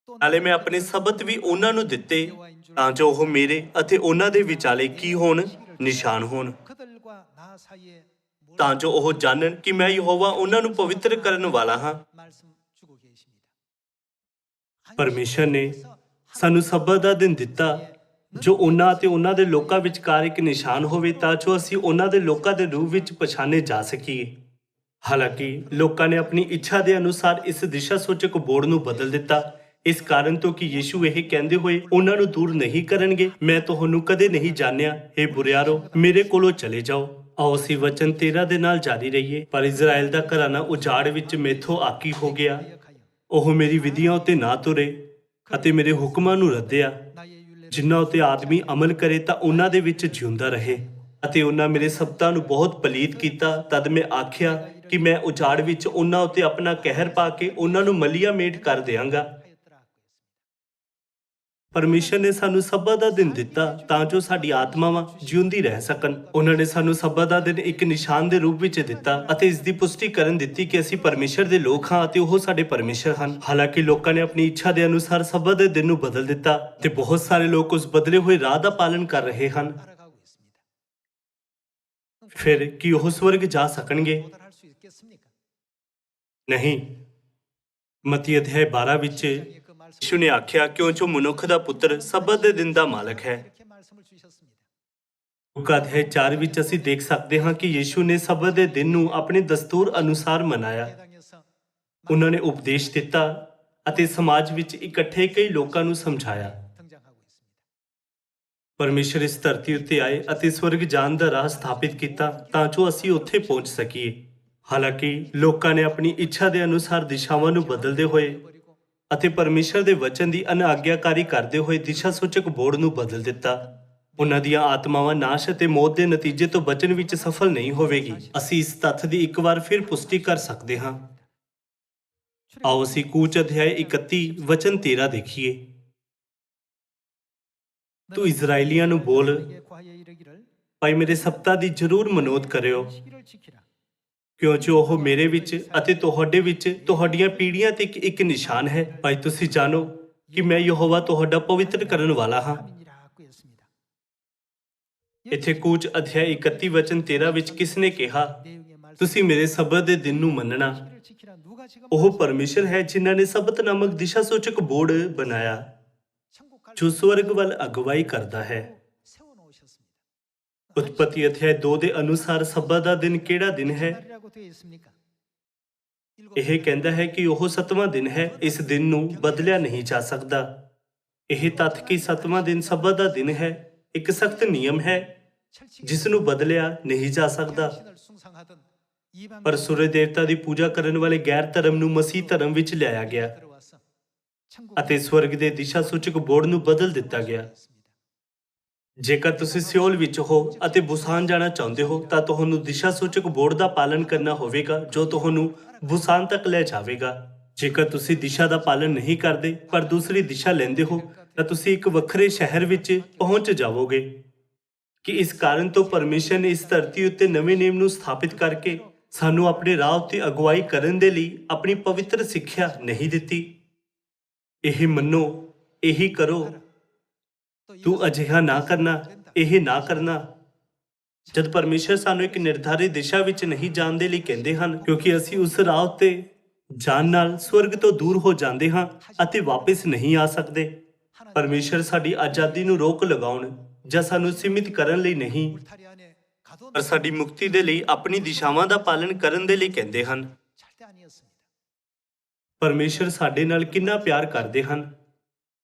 Speaker 1: ਨਾਲੇ ਮੈਂ ਆਪਣੇ ਸਬਤ ਵੀ ਉਹਨਾਂ ਨੂੰ ਦਿੱਤੇ ਤਾਂ ਜੋ ਉਹ ਮੇਰੇ ਅਤੇ ਉਹਨਾਂ ਦੇ ਵਿਚਾਲੇ ਕੀ ਹੋਣ? ਨਿਸ਼ਾਨ ਹੋਣ, ਤਾਂ ਜੋ ਉਹ ਜਾਣਨ ਕਿ ਮੈਂ ਯਹੋਵਾ ਉਹਨਾਂ ਨੂੰ ਪਵਿੱਤਰ ਕਰਨ ਵਾਲਾ ਹਾਂ। ਪਰਮੇਸ਼ਰ ਨੇ ਸਾਨੂੰ ਸਬਤ ਦਾ ਦਿਨ ਦਿੱਤਾ ਜੋ ਉਹਨਾਂ ਅਤੇ ਉਹਨਾਂ ਦੇ ਲੋਕਾਂ ਵਿਚਕਾਰ ਇੱਕ ਨਿਸ਼ਾਨ ਹੋਵੇ ਤਾਂ ਜੋ ਅਸੀਂ ਉਹਨਾਂ ਦੇ ਲੋਕਾਂ ਦੇ ਰੂਪ ਵਿੱਚ ਪਛਾਣੇ ਜਾ ਸਕੀਏ। ਹਾਲਾਂਕਿ ਲੋਕਾਂ ਨੇ ਆਪਣੀ ਇੱਛਾ ਦੇ ਅਨੁਸਾਰ ਇਸ ਦਿਸ਼ਾ ਸੂਚਕ ਬੋਰਡ ਨੂੰ ਬਦਲ ਦਿੱਤਾ, ਇਸ ਕਾਰਨ ਤੋਂ ਕਿ ਯੀਸ਼ੂ ਇਹ ਕਹਿੰਦੇ ਹੋਏ ਉਹਨਾਂ ਨੂੰ ਦੂਰ ਨਹੀਂ ਕਰਨਗੇ, ਮੈਂ ਤੁਹਾਨੂੰ ਕਦੇ ਨਹੀਂ ਜਾਣਿਆ, ਹੇ ਬੁਰਿਆਰੋ ਮੇਰੇ ਕੋਲੋਂ ਚਲੇ ਜਾਓ। ਆਓ ਅਸੀਂ ਵਚਨ 13 ਦੇ ਨਾਲ ਜਾਰੀ ਰਹੀਏ। ਪਰ ਇਜ਼ਰਾਈਲ ਦਾ ਘਰਾਨਾ ਉਜਾੜ ਵਿੱਚ ਮੈਥੋਂ ਆਕੀ ਹੋ ਗਿਆ, ਉਹ ਮੇਰੀ ਵਿਧੀਆਂ ਉੱਤੇ ਨਾ ਤੁਰੇ ਅਤੇ ਮੇਰੇ ਹੁਕਮਾਂ ਨੂੰ ਰੱਦਿਆ। ਜਿਨ੍ਹਾਂ ਉੱਤੇ ਆਦਮੀ ਅਮਲ ਕਰੇ ਤਾਂ ਉਹਨਾਂ ਦੇ ਵਿੱਚ ਜਿਉਂਦਾ ਰਹੇ, ਅਤੇ ਉਹਨਾਂ ਮੇਰੇ ਸ਼ਬਦਾਂ ਨੂੰ ਬਹੁਤ ਪਲੀਤ ਕੀਤਾ। ਤਦ ਮੈਂ ਆਖਿਆ ਕਿ ਮੈਂ ਉਜਾੜ ਵਿੱਚ ਉਹਨਾਂ ਉੱਤੇ ਆਪਣਾ ਕਹਿਰ ਪਾ ਕੇ ਉਹਨਾਂ ਨੂੰ ਮਲੀਆ ਮੇਟ ਕਰ ਦਿਆਂਗਾ। ਪਰਮੇਸ਼ਰ ਨੇ ਸਾਨੂੰ ਸੱਬਤ ਦਾ ਦਿਨ ਦਿੱਤਾ ਤਾਂ ਜੋ ਸਾਡੀ ਆਤਮਾਵਾਂ ਜਿਉਂਦੀ ਰਹਿ ਸਕਣ। ਉਹਨਾਂ ਨੇ ਸਾਨੂੰ ਸੱਬਤ ਦਾ ਦਿਨ ਇੱਕ ਨਿਸ਼ਾਨ ਦੇ ਰੂਪ ਵਿੱਚ ਦਿੱਤਾ ਅਤੇ ਇਸ ਦੀ ਪੁਸ਼ਟੀ ਕਰਨ ਦਿੱਤੀ ਕਿ ਅਸੀਂ ਪਰਮੇਸ਼ਰ ਦੇ ਲੋਕ ਹਾਂ ਅਤੇ ਉਹ ਸਾਡੇ ਪਰਮੇਸ਼ਰ ਹਨ। ਹਾਲਾਂਕਿ ਲੋਕਾਂ ਨੇ ਆਪਣੀ ਇੱਛਾ ਦੇ ਅਨੁਸਾਰ ਸੱਬਤ ਦੇ ਦਿਨ ਨੂੰ ਬਦਲ ਦਿੱਤਾ ਤੇ ਬਹੁਤ ਸਾਰੇ ਲੋਕ ਉਸ ਬਦਲੇ ਹੋਏ ਰਾਹ ਦਾ ਪਾਲਨ ਕਰ ਰਹੇ ਹਨ। ਫਿਰ ਕੀ ਉਹ ਸਵਰਗ ਜਾ ਸਕਣਗੇ? ਨਹੀਂ। ਮਤੀ ਅਧਿਆਇ 12 ਵਿੱਚ ਯਿਸੂ ਨੇ ਆਖਿਆ, ਕਿਉਂ ਜੋ ਮਨੁੱਖ ਦਾ ਪੁੱਤਰ ਸੱਬਤ ਦੇ ਦਿਨ ਦਾ ਮਾਲਕ ਹੈ। ਲੂਕਾ ਅਧਿਆਇ 4 ਵਿੱਚ ਅਸੀਂ ਦੇਖ ਸਕਦੇ ਹਾਂ ਕਿ ਯਿਸੂ ਨੇ ਸੱਬਤ ਦੇ ਦਿਨ ਨੂੰ ਆਪਣੇ ਦਸਤੂਰ ਅਨੁਸਾਰ ਮਨਾਇਆ। ਉਹਨਾਂ ਨੇ ਉਪਦੇਸ਼ ਦਿੱਤਾ ਅਤੇ ਸਮਾਜ ਵਿੱਚ ਇਕੱਠੇ ਕਈ ਲੋਕਾਂ ਨੂੰ ਸਮਝਾਇਆ। ਪਰਮੇਸ਼ਰ ਇਸ ਧਰਤੀ ਉੱਤੇ ਆਏ ਅਤੇ ਸਵਰਗ ਜਾਣ ਦਾ ਰਾਹ ਸਥਾਪਿਤ ਕੀਤਾ ਤਾਂ ਜੋ ਅਸੀਂ ਉੱਥੇ ਪਹੁੰਚ ਸਕੀਏ। ਹਾਲਾਂਕਿ ਲੋਕਾਂ ਨੇ ਆਪਣੀ ਇੱਛਾ ਦੇ ਅਨੁਸਾਰ ਦਿਸ਼ਾਵਾਂ ਨੂੰ ਬਦਲਦੇ ਹੋਏ ਅਤੇ ਪਰਮੇਸ਼ਰ ਦੇ ਵਚਨ ਦੀ ਅਨਾਗਿਆਕਾਰੀ ਕਰਦੇ ਹੋਏ ਦਿਸ਼ਾ ਸੂਚਕ ਬੋਰਡ ਨੂੰ ਬਦਲ ਦਿੱਤਾ। ਉਹਨਾਂ ਦੀਆਂ ਆਤਮਾਵਾਂ ਨਾਸ਼ ਅਤੇ ਮੌਤ ਦੇ ਨਤੀਜੇ ਤੋਂ ਬਚਣ ਵਿੱਚ ਸਫਲ ਨਹੀਂ ਹੋਵੇਗੀ। ਅਸੀਂ ਇਸ ਤੱਥ ਦੀ ਇੱਕ ਵਾਰ ਫਿਰ ਪੁਸ਼ਟੀ ਕਰ ਸਕਦੇ ਹਾਂ। ਆਓ ਅਸੀਂ ਕੂਚ ਅਧਿਆਇ 31 ਵਚਨ 13 ਦੇਖੀਏ। ਤੂੰ ਇਜ਼ਰਾਈਲੀਆਂ ਨੂੰ ਬੋਲ, ਭਾਈ ਮੇਰੇ ਸਬਤਾਂ ਦੀ ਜ਼ਰੂਰ ਮਨੋਦ ਕਰਿਓ, ਕਿਉਂ ਜੋ ਉਹ ਮੇਰੇ ਵਿੱਚ ਅਤੇ ਤੁਹਾਡੇ ਵਿੱਚ ਤੁਹਾਡੀਆਂ ਪੀੜ੍ਹੀਆਂ ਤੇ ਇੱਕ ਨਿਸ਼ਾਨ ਹੈ। ਭਾਈ ਤੁਸੀਂ ਜਾਣੋ ਕਿ ਮੈਂ ਯਹੋਵਾ ਤੁਹਾਡਾ ਪਵਿੱਤਰ ਕਰਨ ਵਾਲਾ ਹਾਂ। ਇੱਥੇ ਕੂਚ ਅਧਿਆਇ 31 ਵਚਨ 13 ਵਿੱਚ ਕਿਸ ਨੇ ਕਿਹਾ, ਤੁਸੀਂ ਮੇਰੇ ਸਬਤ ਦੇ ਦਿਨ ਨੂੰ ਮੰਨਣਾ? ਉਹ ਪਰਮੇਸ਼ਰ ਹੈ ਜਿਨ੍ਹਾਂ ਨੇ ਸਬਤ ਨਾਮਕ ਦਿਸ਼ਾ ਸੂਚਕ ਬੋਰਡ ਬਣਾਇਆ ਜੋ ਸਵਰਗ ਵੱਲ ਅਗਵਾਈ ਕਰਦਾ ਹੈ। ਉਤਪਤੀ ਅਧਿਆਇ 2 ਦੇ ਅਨੁਸਾਰ ਸਬਤ ਦਾ ਦਿਨ ਕਿਹੜਾ ਦਿਨ ਹੈ? ਇਹ ਕਹਿੰਦਾ ਹੈ ਕਿ ਉਹ 7ਵਾਂ ਦਿਨ ਹੈ। ਇਸ ਦਿਨ ਨੂੰ ਬਦਲਿਆ ਨਹੀਂ ਜਾ ਸਕਦਾ। ਇਹ ਤੱਥ ਕਿ 7ਵਾਂ ਦਿਨ ਸਬਤ ਦਾ ਦਿਨ ਹੈ ਇੱਕ ਸਖਤ ਨਿਯਮ ਹੈ ਜਿਸ ਨੂੰ ਬਦਲਿਆ ਨਹੀਂ ਜਾ ਸਕਦਾ। ਪਰ ਸੂਰਜ ਦੇਵਤਾ ਦੀ ਪੂਜਾ ਕਰਨ ਵਾਲੇ ਗੈਰ ਧਰਮ ਨੂੰ ਮਸੀਹ ਧਰਮ ਵਿੱਚ ਲਿਆਇਆ ਗਿਆ ਅਤੇ ਸਵਰਗ ਦੇ ਦਿਸ਼ਾ ਸੂਚਕ ਬੋਰਡ ਨੂੰ ਬਦਲ ਦਿੱਤਾ ਗਿਆ। ਜੇਕਰ ਤੁਸੀਂ ਸਿਓਲ ਵਿੱਚ ਹੋ ਅਤੇ ਬੁਸਾਨ ਜਾਣਾ ਚਾਹੁੰਦੇ ਹੋ ਤਾਂ ਤੁਹਾਨੂੰ ਦਿਸ਼ਾ ਸੂਚਕ ਬੋਰਡ ਦਾ ਪਾਲਨ ਕਰਨਾ ਹੋਵੇਗਾ ਜੋ ਤੁਹਾਨੂੰ ਬੁਸਾਨ ਤੱਕ ਲੈ ਜਾਵੇਗਾ। ਜੇਕਰ ਤੁਸੀਂ ਦਿਸ਼ਾ ਦਾ ਪਾਲਨ ਨਹੀਂ ਕਰਦੇ ਪਰ ਦੂਸਰੀ ਦਿਸ਼ਾ ਲੈਂਦੇ ਹੋ ਤਾਂ ਤੁਸੀਂ ਇੱਕ ਵੱਖਰੇ ਸ਼ਹਿਰ ਵਿੱਚ ਪਹੁੰਚ ਜਾਵੋਗੇ। ਕਿ ਇਸ ਕਾਰਨ ਤੋਂ ਪਰਮੇਸ਼ਰ ਨੇ ਇਸ ਧਰਤੀ ਉੱਤੇ ਨਵੇਂ ਨਿਯਮ ਨੂੰ ਸਥਾਪਿਤ ਕਰਕੇ ਸਾਨੂੰ ਆਪਣੇ ਰਾਹ ਉੱਤੇ ਅਗਵਾਈ ਕਰਨ ਦੇ ਲਈ ਆਪਣੀ ਪਵਿੱਤਰ ਸਿੱਖਿਆ ਨਹੀਂ ਦਿੱਤੀ। ਇਹ ਮੰਨੋ, ਇਹੀ ਕਰੋ, ਤੂੰ ਅਜਿਹਾ ਨਾ ਕਰਨਾ, ਇਹ ਨਾ ਕਰਨਾ। ਜਦ ਪਰਮੇਸ਼ਰ ਸਾਨੂੰ ਇੱਕ ਨਿਰਧਾਰਿਤ ਦਿਸ਼ਾ ਵਿੱਚ ਨਹੀਂ ਜਾਣ ਦੇ ਲਈ ਕਹਿੰਦੇ ਹਨ ਕਿਉਂਕਿ ਅਸੀਂ ਉਸ ਰਾਹ ਉੱਤੇ ਜਾਣ ਨਾਲ ਸਵਰਗ ਤੋਂ ਦੂਰ ਹੋ ਜਾਂਦੇ ਹਾਂ ਅਤੇ ਵਾਪਸ ਨਹੀਂ ਆ ਸਕਦੇ। ਪਰਮੇਸ਼ਰ ਸਾਡੀ ਆਜ਼ਾਦੀ ਨੂੰ ਰੋਕ ਲਗਾਉਣ ਜਾਂ ਸਾਨੂੰ ਸੀਮਿਤ ਕਰਨ ਲਈ ਨਹੀਂ, ਪਰ ਸਾਡੀ ਮੁਕਤੀ ਦੇ ਲਈ ਆਪਣੀ ਦਿਸ਼ਾਵਾਂ ਦਾ ਪਾਲਨ ਕਰਨ ਦੇ ਲਈ ਕਹਿੰਦੇ ਹਨ। ਪਰਮੇਸ਼ਰ ਸਾਡੇ ਨਾਲ ਕਿੰਨਾ ਪਿਆਰ ਕਰਦੇ ਹਨ।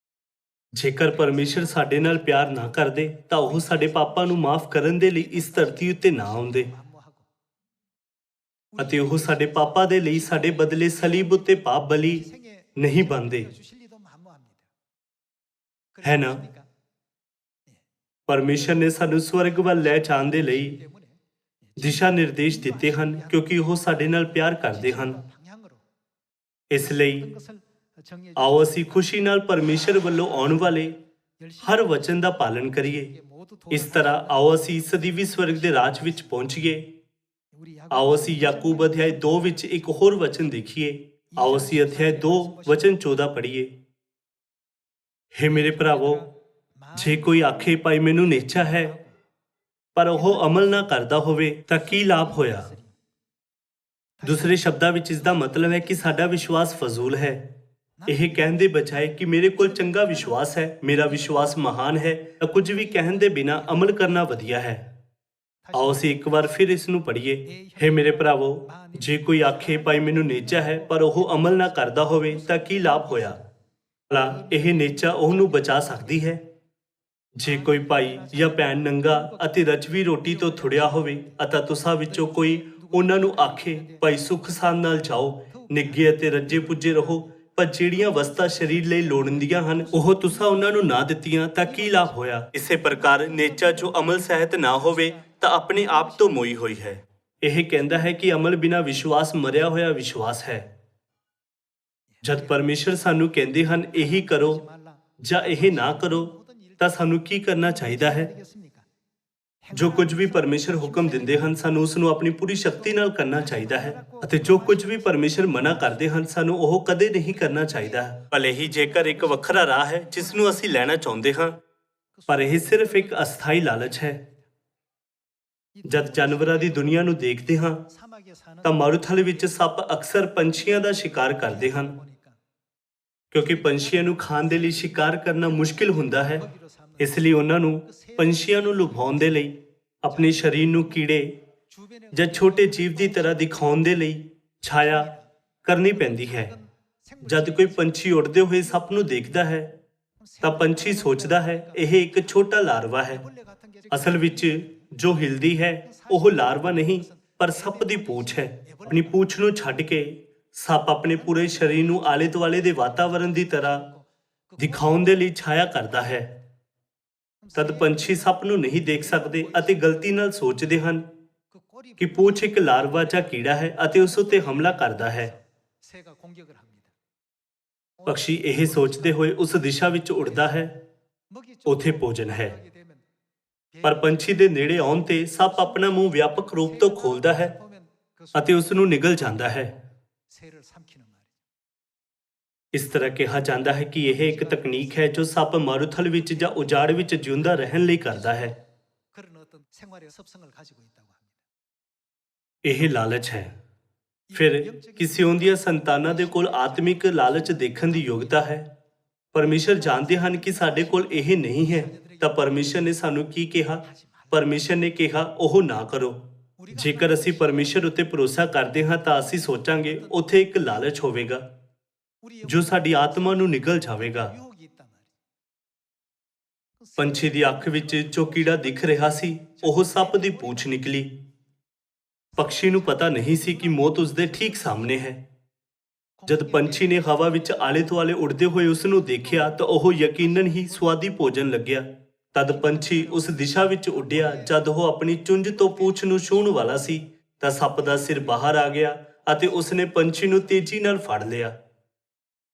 Speaker 1: ਜੇਕਰ ਪਰਮੇਸ਼ਰ ਸਾਡੇ ਨਾਲ ਪਿਆਰ ਨਾ ਕਰਦੇ ਤਾਂ ਉਹ ਸਾਡੇ ਪਾਪਾਂ ਨੂੰ ਮਾਫ ਕਰਨ ਦੇ ਲਈ ਇਸ ਧਰਤੀ ਉੱਤੇ ਨਾ ਆਉਂਦੇ ਅਤੇ ਉਹ ਸਾਡੇ ਪਾਪਾਂ ਦੇ ਲਈ ਸਾਡੇ ਬਦਲੇ ਸਲੀਬ ਉੱਤੇ ਪਾਪ ਬਲੀ ਨਹੀਂ ਬਣਦੇ, ਹੈ ਨਾ? ਪਰਮੇਸ਼ਰ ਨੇ ਸਾਨੂੰ ਸਵਰਗ ਵੱਲ ਲੈ ਜਾਣ ਦੇ ਲਈ ਦਿਸ਼ਾ ਨਿਰਦੇਸ਼ ਦਿੱਤੇ ਹਨ ਕਿਉਂਕਿ ਉਹ ਸਾਡੇ ਨਾਲ ਪਿਆਰ ਕਰਦੇ ਹਨ। ਇਸ ਲਈ ਆਓ ਅਸੀਂ ਖੁਸ਼ੀ ਨਾਲ ਪਰਮੇਸ਼ਰ ਵੱਲੋਂ ਆਉਣ ਵਾਲੇ ਹਰ ਵਚਨ ਦਾ ਪਾਲਨ ਕਰੀਏ। ਇਸ ਤਰ੍ਹਾਂ ਆਓ ਅਸੀਂ ਸਦੀਵੀ ਸਵਰਗ ਦੇ ਰਾਜ ਵਿੱਚ ਪਹੁੰਚੀਏ। ਆਓ ਅਸੀਂ ਯਾਕੂਬ ਅਧਿਆਇ 2 ਵਿੱਚ ਇੱਕ ਹੋਰ ਵਚਨ ਦੇਖੀਏ। ਆਓ ਅਸੀਂ ਅਧਿਆਇ 2 ਵਚਨ 14 ਪੜ੍ਹੀਏ। ਹੇ ਮੇਰੇ ਭਰਾਵੋ, ਜੇ ਕੋਈ ਆਖੇ ਭਾਈ ਮੈਨੂੰ ਨੇਚਾ ਹੈ ਪਰ ਉਹ ਅਮਲ ਨਾ ਕਰਦਾ ਹੋਵੇ ਤਾਂ ਕੀ ਲਾਭ ਹੋਇਆ? ਦੂਸਰੇ ਸ਼ਬਦਾਂ ਵਿੱਚ ਇਸ ਦਾ ਮਤਲਬ ਹੈ ਕਿ ਸਾਡਾ ਵਿਸ਼ਵਾਸ ਫਜ਼ੂਲ ਹੈ। ਇਹ ਕਹਿਣ ਦੇ ਬਜਾਏ ਕਿ ਮੇਰੇ ਕੋਲ ਚੰਗਾ ਵਿਸ਼ਵਾਸ ਹੈ, ਮੇਰਾ ਵਿਸ਼ਵਾਸ ਮਹਾਨ ਹੈ, ਤਾਂ ਕੁਝ ਵੀ ਕਹਿਣ ਦੇ ਬਿਨਾਂ ਅਮਲ ਕਰਨਾ ਵਧੀਆ ਹੈ। ਆਓ ਅਸੀਂ ਇੱਕ ਵਾਰ ਫਿਰ ਇਸ ਨੂੰ ਪੜ੍ਹੀਏ। ਹੇ ਮੇਰੇ ਭਰਾਵੋ, ਜੇ ਕੋਈ ਆਖੇ ਭਾਈ ਮੈਨੂੰ ਨੇਚਾ ਹੈ ਪਰ ਉਹ ਅਮਲ ਨਾ ਕਰਦਾ ਹੋਵੇ ਤਾਂ ਕੀ ਲਾਭ ਹੋਇਆ? ਭਲਾ ਇਹ ਨੇਚਾ ਉਹਨੂੰ ਬਚਾ ਸਕਦੀ ਹੈ? ਜੇ ਕੋਈ ਭਾਈ ਜਾਂ ਭੈਣ ਨੰਗਾ ਅਤੇ ਰਜਵੀ ਰੋਟੀ ਤੋਂ ਥੁੜਿਆ ਹੋਵੇ ਅਤੇ ਤੁਸਾਂ ਵਿੱਚੋਂ ਕੋਈ ਉਹਨਾਂ ਨੂੰ ਆਖੇ ਭਾਈ ਸੁੱਖ ਸਾਂਦ ਨਾਲ ਜਾਓ, ਨਿੱਘੇ ਅਤੇ ਰੱਜੇ ਪੁੱਜੇ ਰਹੋ, ਪਰ ਜਿਹੜੀਆਂ ਵਸਤਾਂ ਸਰੀਰ ਲਈ ਲੋੜੀਂਦੀਆਂ ਹਨ ਉਹ ਤੁਸਾਂ ਉਹਨਾਂ ਨੂੰ ਨਾ ਦਿੱਤੀਆਂ ਤਾਂ ਕੀ ਲਾਭ ਹੋਇਆ? ਇਸੇ ਪ੍ਰਕਾਰ ਨੇਚਾ ਜੋ ਅਮਲ ਸਹਿਤ ਨਾ ਹੋਵੇ ਤਾਂ ਆਪਣੇ ਆਪ ਤੋਂ ਮੋਈ ਹੋਈ ਹੈ। ਇਹ ਕਹਿੰਦਾ ਹੈ ਕਿ ਅਮਲ ਬਿਨਾਂ ਵਿਸ਼ਵਾਸ ਮਰਿਆ ਹੋਇਆ ਵਿਸ਼ਵਾਸ ਹੈ। ਜਦ ਪਰਮੇਸ਼ਰ ਸਾਨੂੰ ਕਹਿੰਦੇ ਹਨ ਇਹੀ ਕਰੋ ਜਾਂ ਇਹ ਨਾ ਕਰੋ ਤਾਂ ਸਾਨੂੰ ਕੀ ਕਰਨਾ ਚਾਹੀਦਾ ਹੈ? ਜੋ ਕੁਝ ਵੀ ਪਰਮੇਸ਼ਰ ਹੁਕਮ ਦਿੰਦੇ ਹਨ ਸਾਨੂੰ ਉਸ ਨੂੰ ਆਪਣੀ ਪੂਰੀ ਸ਼ਕਤੀ ਨਾਲ ਕਰਨਾ ਚਾਹੀਦਾ ਹੈ ਅਤੇ ਜੋ ਕੁਝ ਵੀ ਪਰਮੇਸ਼ਰ ਮਨਾ ਕਰਦੇ ਹਨ ਸਾਨੂੰ ਉਹ ਕਦੇ ਨਹੀਂ ਕਰਨਾ ਚਾਹੀਦਾ। ਭਲੇ ਹੀ ਜੇਕਰ ਇੱਕ ਵੱਖਰਾ ਰਾਹ ਹੈ ਜਿਸ ਨੂੰ ਅਸੀਂ ਲੈਣਾ ਚਾਹੁੰਦੇ ਹਾਂ, ਪਰ ਇਹ ਸਿਰਫ ਇੱਕ ਅਸਥਾਈ ਲਾਲਚ ਹੈ। ਜਦ ਜਾਨਵਰਾਂ ਦੀ ਦੁਨੀਆ ਨੂੰ ਦੇਖਦੇ ਹਾਂ ਤਾਂ ਮਾਰੂਥਲ ਵਿੱਚ ਸੱਪ ਅਕਸਰ ਪੰਛੀਆਂ ਦਾ ਸ਼ਿਕਾਰ ਕਰਦੇ ਹਨ, ਕਿਉਂਕਿ ਪੰਛੀਆਂ ਨੂੰ ਖਾਣ ਦੇ ਲਈ ਸ਼ਿਕਾਰ ਕਰਨਾ ਮੁਸ਼ਕਿਲ ਹੁੰਦਾ ਹੈ। ਇਸ ਲਈ ਉਹਨਾਂ ਨੂੰ ਪੰਛੀਆਂ ਨੂੰ ਲੁਭਾਉਣ ਦੇ ਲਈ ਆਪਣੇ ਸਰੀਰ ਨੂੰ ਕੀੜੇ ਜਾਂ ਛੋਟੇ ਜੀਵ ਦੀ ਤਰ੍ਹਾਂ ਦਿਖਾਉਣ ਦੇ ਲਈ ਛਾਇਆ ਕਰਨੀ ਪੈਂਦੀ ਹੈ। ਜਦ ਕੋਈ ਪੰਛੀ ਉੱਡਦੇ ਹੋਏ ਸੱਪ ਨੂੰ ਦੇਖਦਾ ਹੈ ਤਾਂ ਪੰਛੀ ਸੋਚਦਾ ਹੈ ਇਹ ਇੱਕ ਛੋਟਾ ਲਾਰਵਾ ਹੈ। ਅਸਲ ਵਿੱਚ ਜੋ ਹਿਲਦੀ ਹੈ ਉਹ ਲਾਰਵਾ ਨਹੀਂ ਪਰ ਸੱਪ ਦੀ ਪੂਛ ਹੈ। ਆਪਣੀ ਪੂਛ ਨੂੰ ਛੱਡ ਕੇ ਸੱਪ ਆਪਣੇ ਪੂਰੇ ਸਰੀਰ ਨੂੰ ਆਲੇ ਦੁਆਲੇ ਦੇ ਵਾਤਾਵਰਣ ਦੀ ਤਰ੍ਹਾਂ ਦਿਖਾਉਣ ਦੇ ਲਈ ਛਾਇਆ ਕਰਦਾ ਹੈ। ਤਦ ਪੰਛੀ ਸੱਪ ਨੂੰ ਨਹੀਂ ਦੇਖ ਸਕਦੇ ਅਤੇ ਗਲਤੀ ਨਾਲ ਸੋਚਦੇ ਹਨ ਕਿ ਪੂਛ ਇੱਕ ਲਾਰਵਾ ਜਾਂ ਕੀੜਾ ਹੈ ਅਤੇ ਉਸ ਉੱਤੇ ਹਮਲਾ ਕਰਦਾ ਹੈ। ਪਕਸ਼ੀ ਇਹ ਸੋਚਦੇ ਹੋਏ ਉਸ ਦਿਸ਼ਾ ਵਿੱਚ ਉੱਡਦਾ ਹੈ, ਉੱਥੇ ਭੋਜਨ ਹੈ। ਪਰ ਪੰਛੀ ਦੇ ਨੇੜੇ ਆਉਣ ਤੇ ਸੱਪ ਆਪਣਾ ਮੂੰਹ ਵਿਆਪਕ ਰੂਪ ਤੋਂ ਖੋਲਦਾ ਹੈ ਅਤੇ ਉਸ ਨੂੰ ਨਿਗਲ ਜਾਂਦਾ ਹੈ। ਇਸ ਤਰ੍ਹਾਂ ਕਿਹਾ ਜਾਂਦਾ ਹੈ ਕਿ ਇਹ ਇੱਕ ਤਕਨੀਕ ਹੈ ਜੋ ਸੱਪ ਮਾਰੂਥਲ ਵਿੱਚ ਜਾਂ ਉਜਾੜ ਵਿੱਚ ਜਿਉਂਦਾ ਰਹਿਣ ਲਈ ਕਰਦਾ ਹੈ। ਇਹ ਲਾਲਚ ਹੈ। ਫਿਰ ਕਿਸੇ ਉਹਦੀਆਂ ਸੰਤਾਨਾਂ ਦੇ ਕੋਲ ਆਤਮਿਕ ਲਾਲਚ ਦੇਖਣ ਦੀ ਯੋਗਤਾ ਹੈ। ਪਰਮੇਸ਼ਰ ਜਾਣਦੇ ਹਨ ਕਿ ਸਾਡੇ ਕੋਲ ਇਹ ਨਹੀਂ ਹੈ, ਤਾਂ ਪਰਮੇਸ਼ਰ ਨੇ ਸਾਨੂੰ ਕੀ ਕਿਹਾ? ਪਰਮੇਸ਼ਰ ਨੇ ਕਿਹਾ ਉਹ ਨਾ ਕਰੋ। ਜੇਕਰ ਅਸੀਂ ਪਰਮੇਸ਼ਰ ਉੱਤੇ ਭਰੋਸਾ ਕਰਦੇ ਹਾਂ ਤਾਂ ਅਸੀਂ ਸੋਚਾਂਗੇ ਉੱਥੇ ਇੱਕ ਲਾਲਚ ਹੋਵੇਗਾ ਜੋ ਸਾਡੀ ਆਤਮਾ ਨੂੰ ਨਿਗਲ ਜਾਵੇਗਾ। ਪੰਛੀ ਦੀ ਅੱਖ ਵਿੱਚ ਜੋ ਕੀੜਾ ਦਿਖ ਰਿਹਾ ਸੀ ਉਹ ਸੱਪ ਦੀ ਪੂਛ ਨਿਕਲੀ। ਪਕਸ਼ੀ ਨੂੰ ਪਤਾ ਨਹੀਂ ਸੀ ਕਿ ਮੌਤ ਉਸਦੇ ਠੀਕ ਸਾਹਮਣੇ ਹੈ। ਜਦ ਪੰਛੀ ਨੇ ਹਵਾ ਵਿੱਚ ਆਲੇ ਦੁਆਲੇ ਉੱਡਦੇ ਹੋਏ ਉਸ ਨੂੰ ਦੇਖਿਆ ਤਾਂ ਉਹ ਯਕੀਨਨ ਹੀ ਸਵਾਦੀ ਭੋਜਨ ਲੱਗਿਆ। ਤਦ ਪੰਛੀ ਉਸ ਦਿਸ਼ਾ ਵਿੱਚ ਉੱਡਿਆ। ਜਦ ਉਹ ਆਪਣੀ ਚੁੰਝ ਤੋਂ ਪੂਛ ਨੂੰ ਛੂਹਣ ਵਾਲਾ ਸੀ ਤਾਂ ਸੱਪ ਦਾ ਸਿਰ ਬਾਹਰ ਆ ਗਿਆ ਅਤੇ ਉਸਨੇ ਪੰਛੀ ਨੂੰ ਤੇਜ਼ੀ ਨਾਲ ਫੜ ਲਿਆ।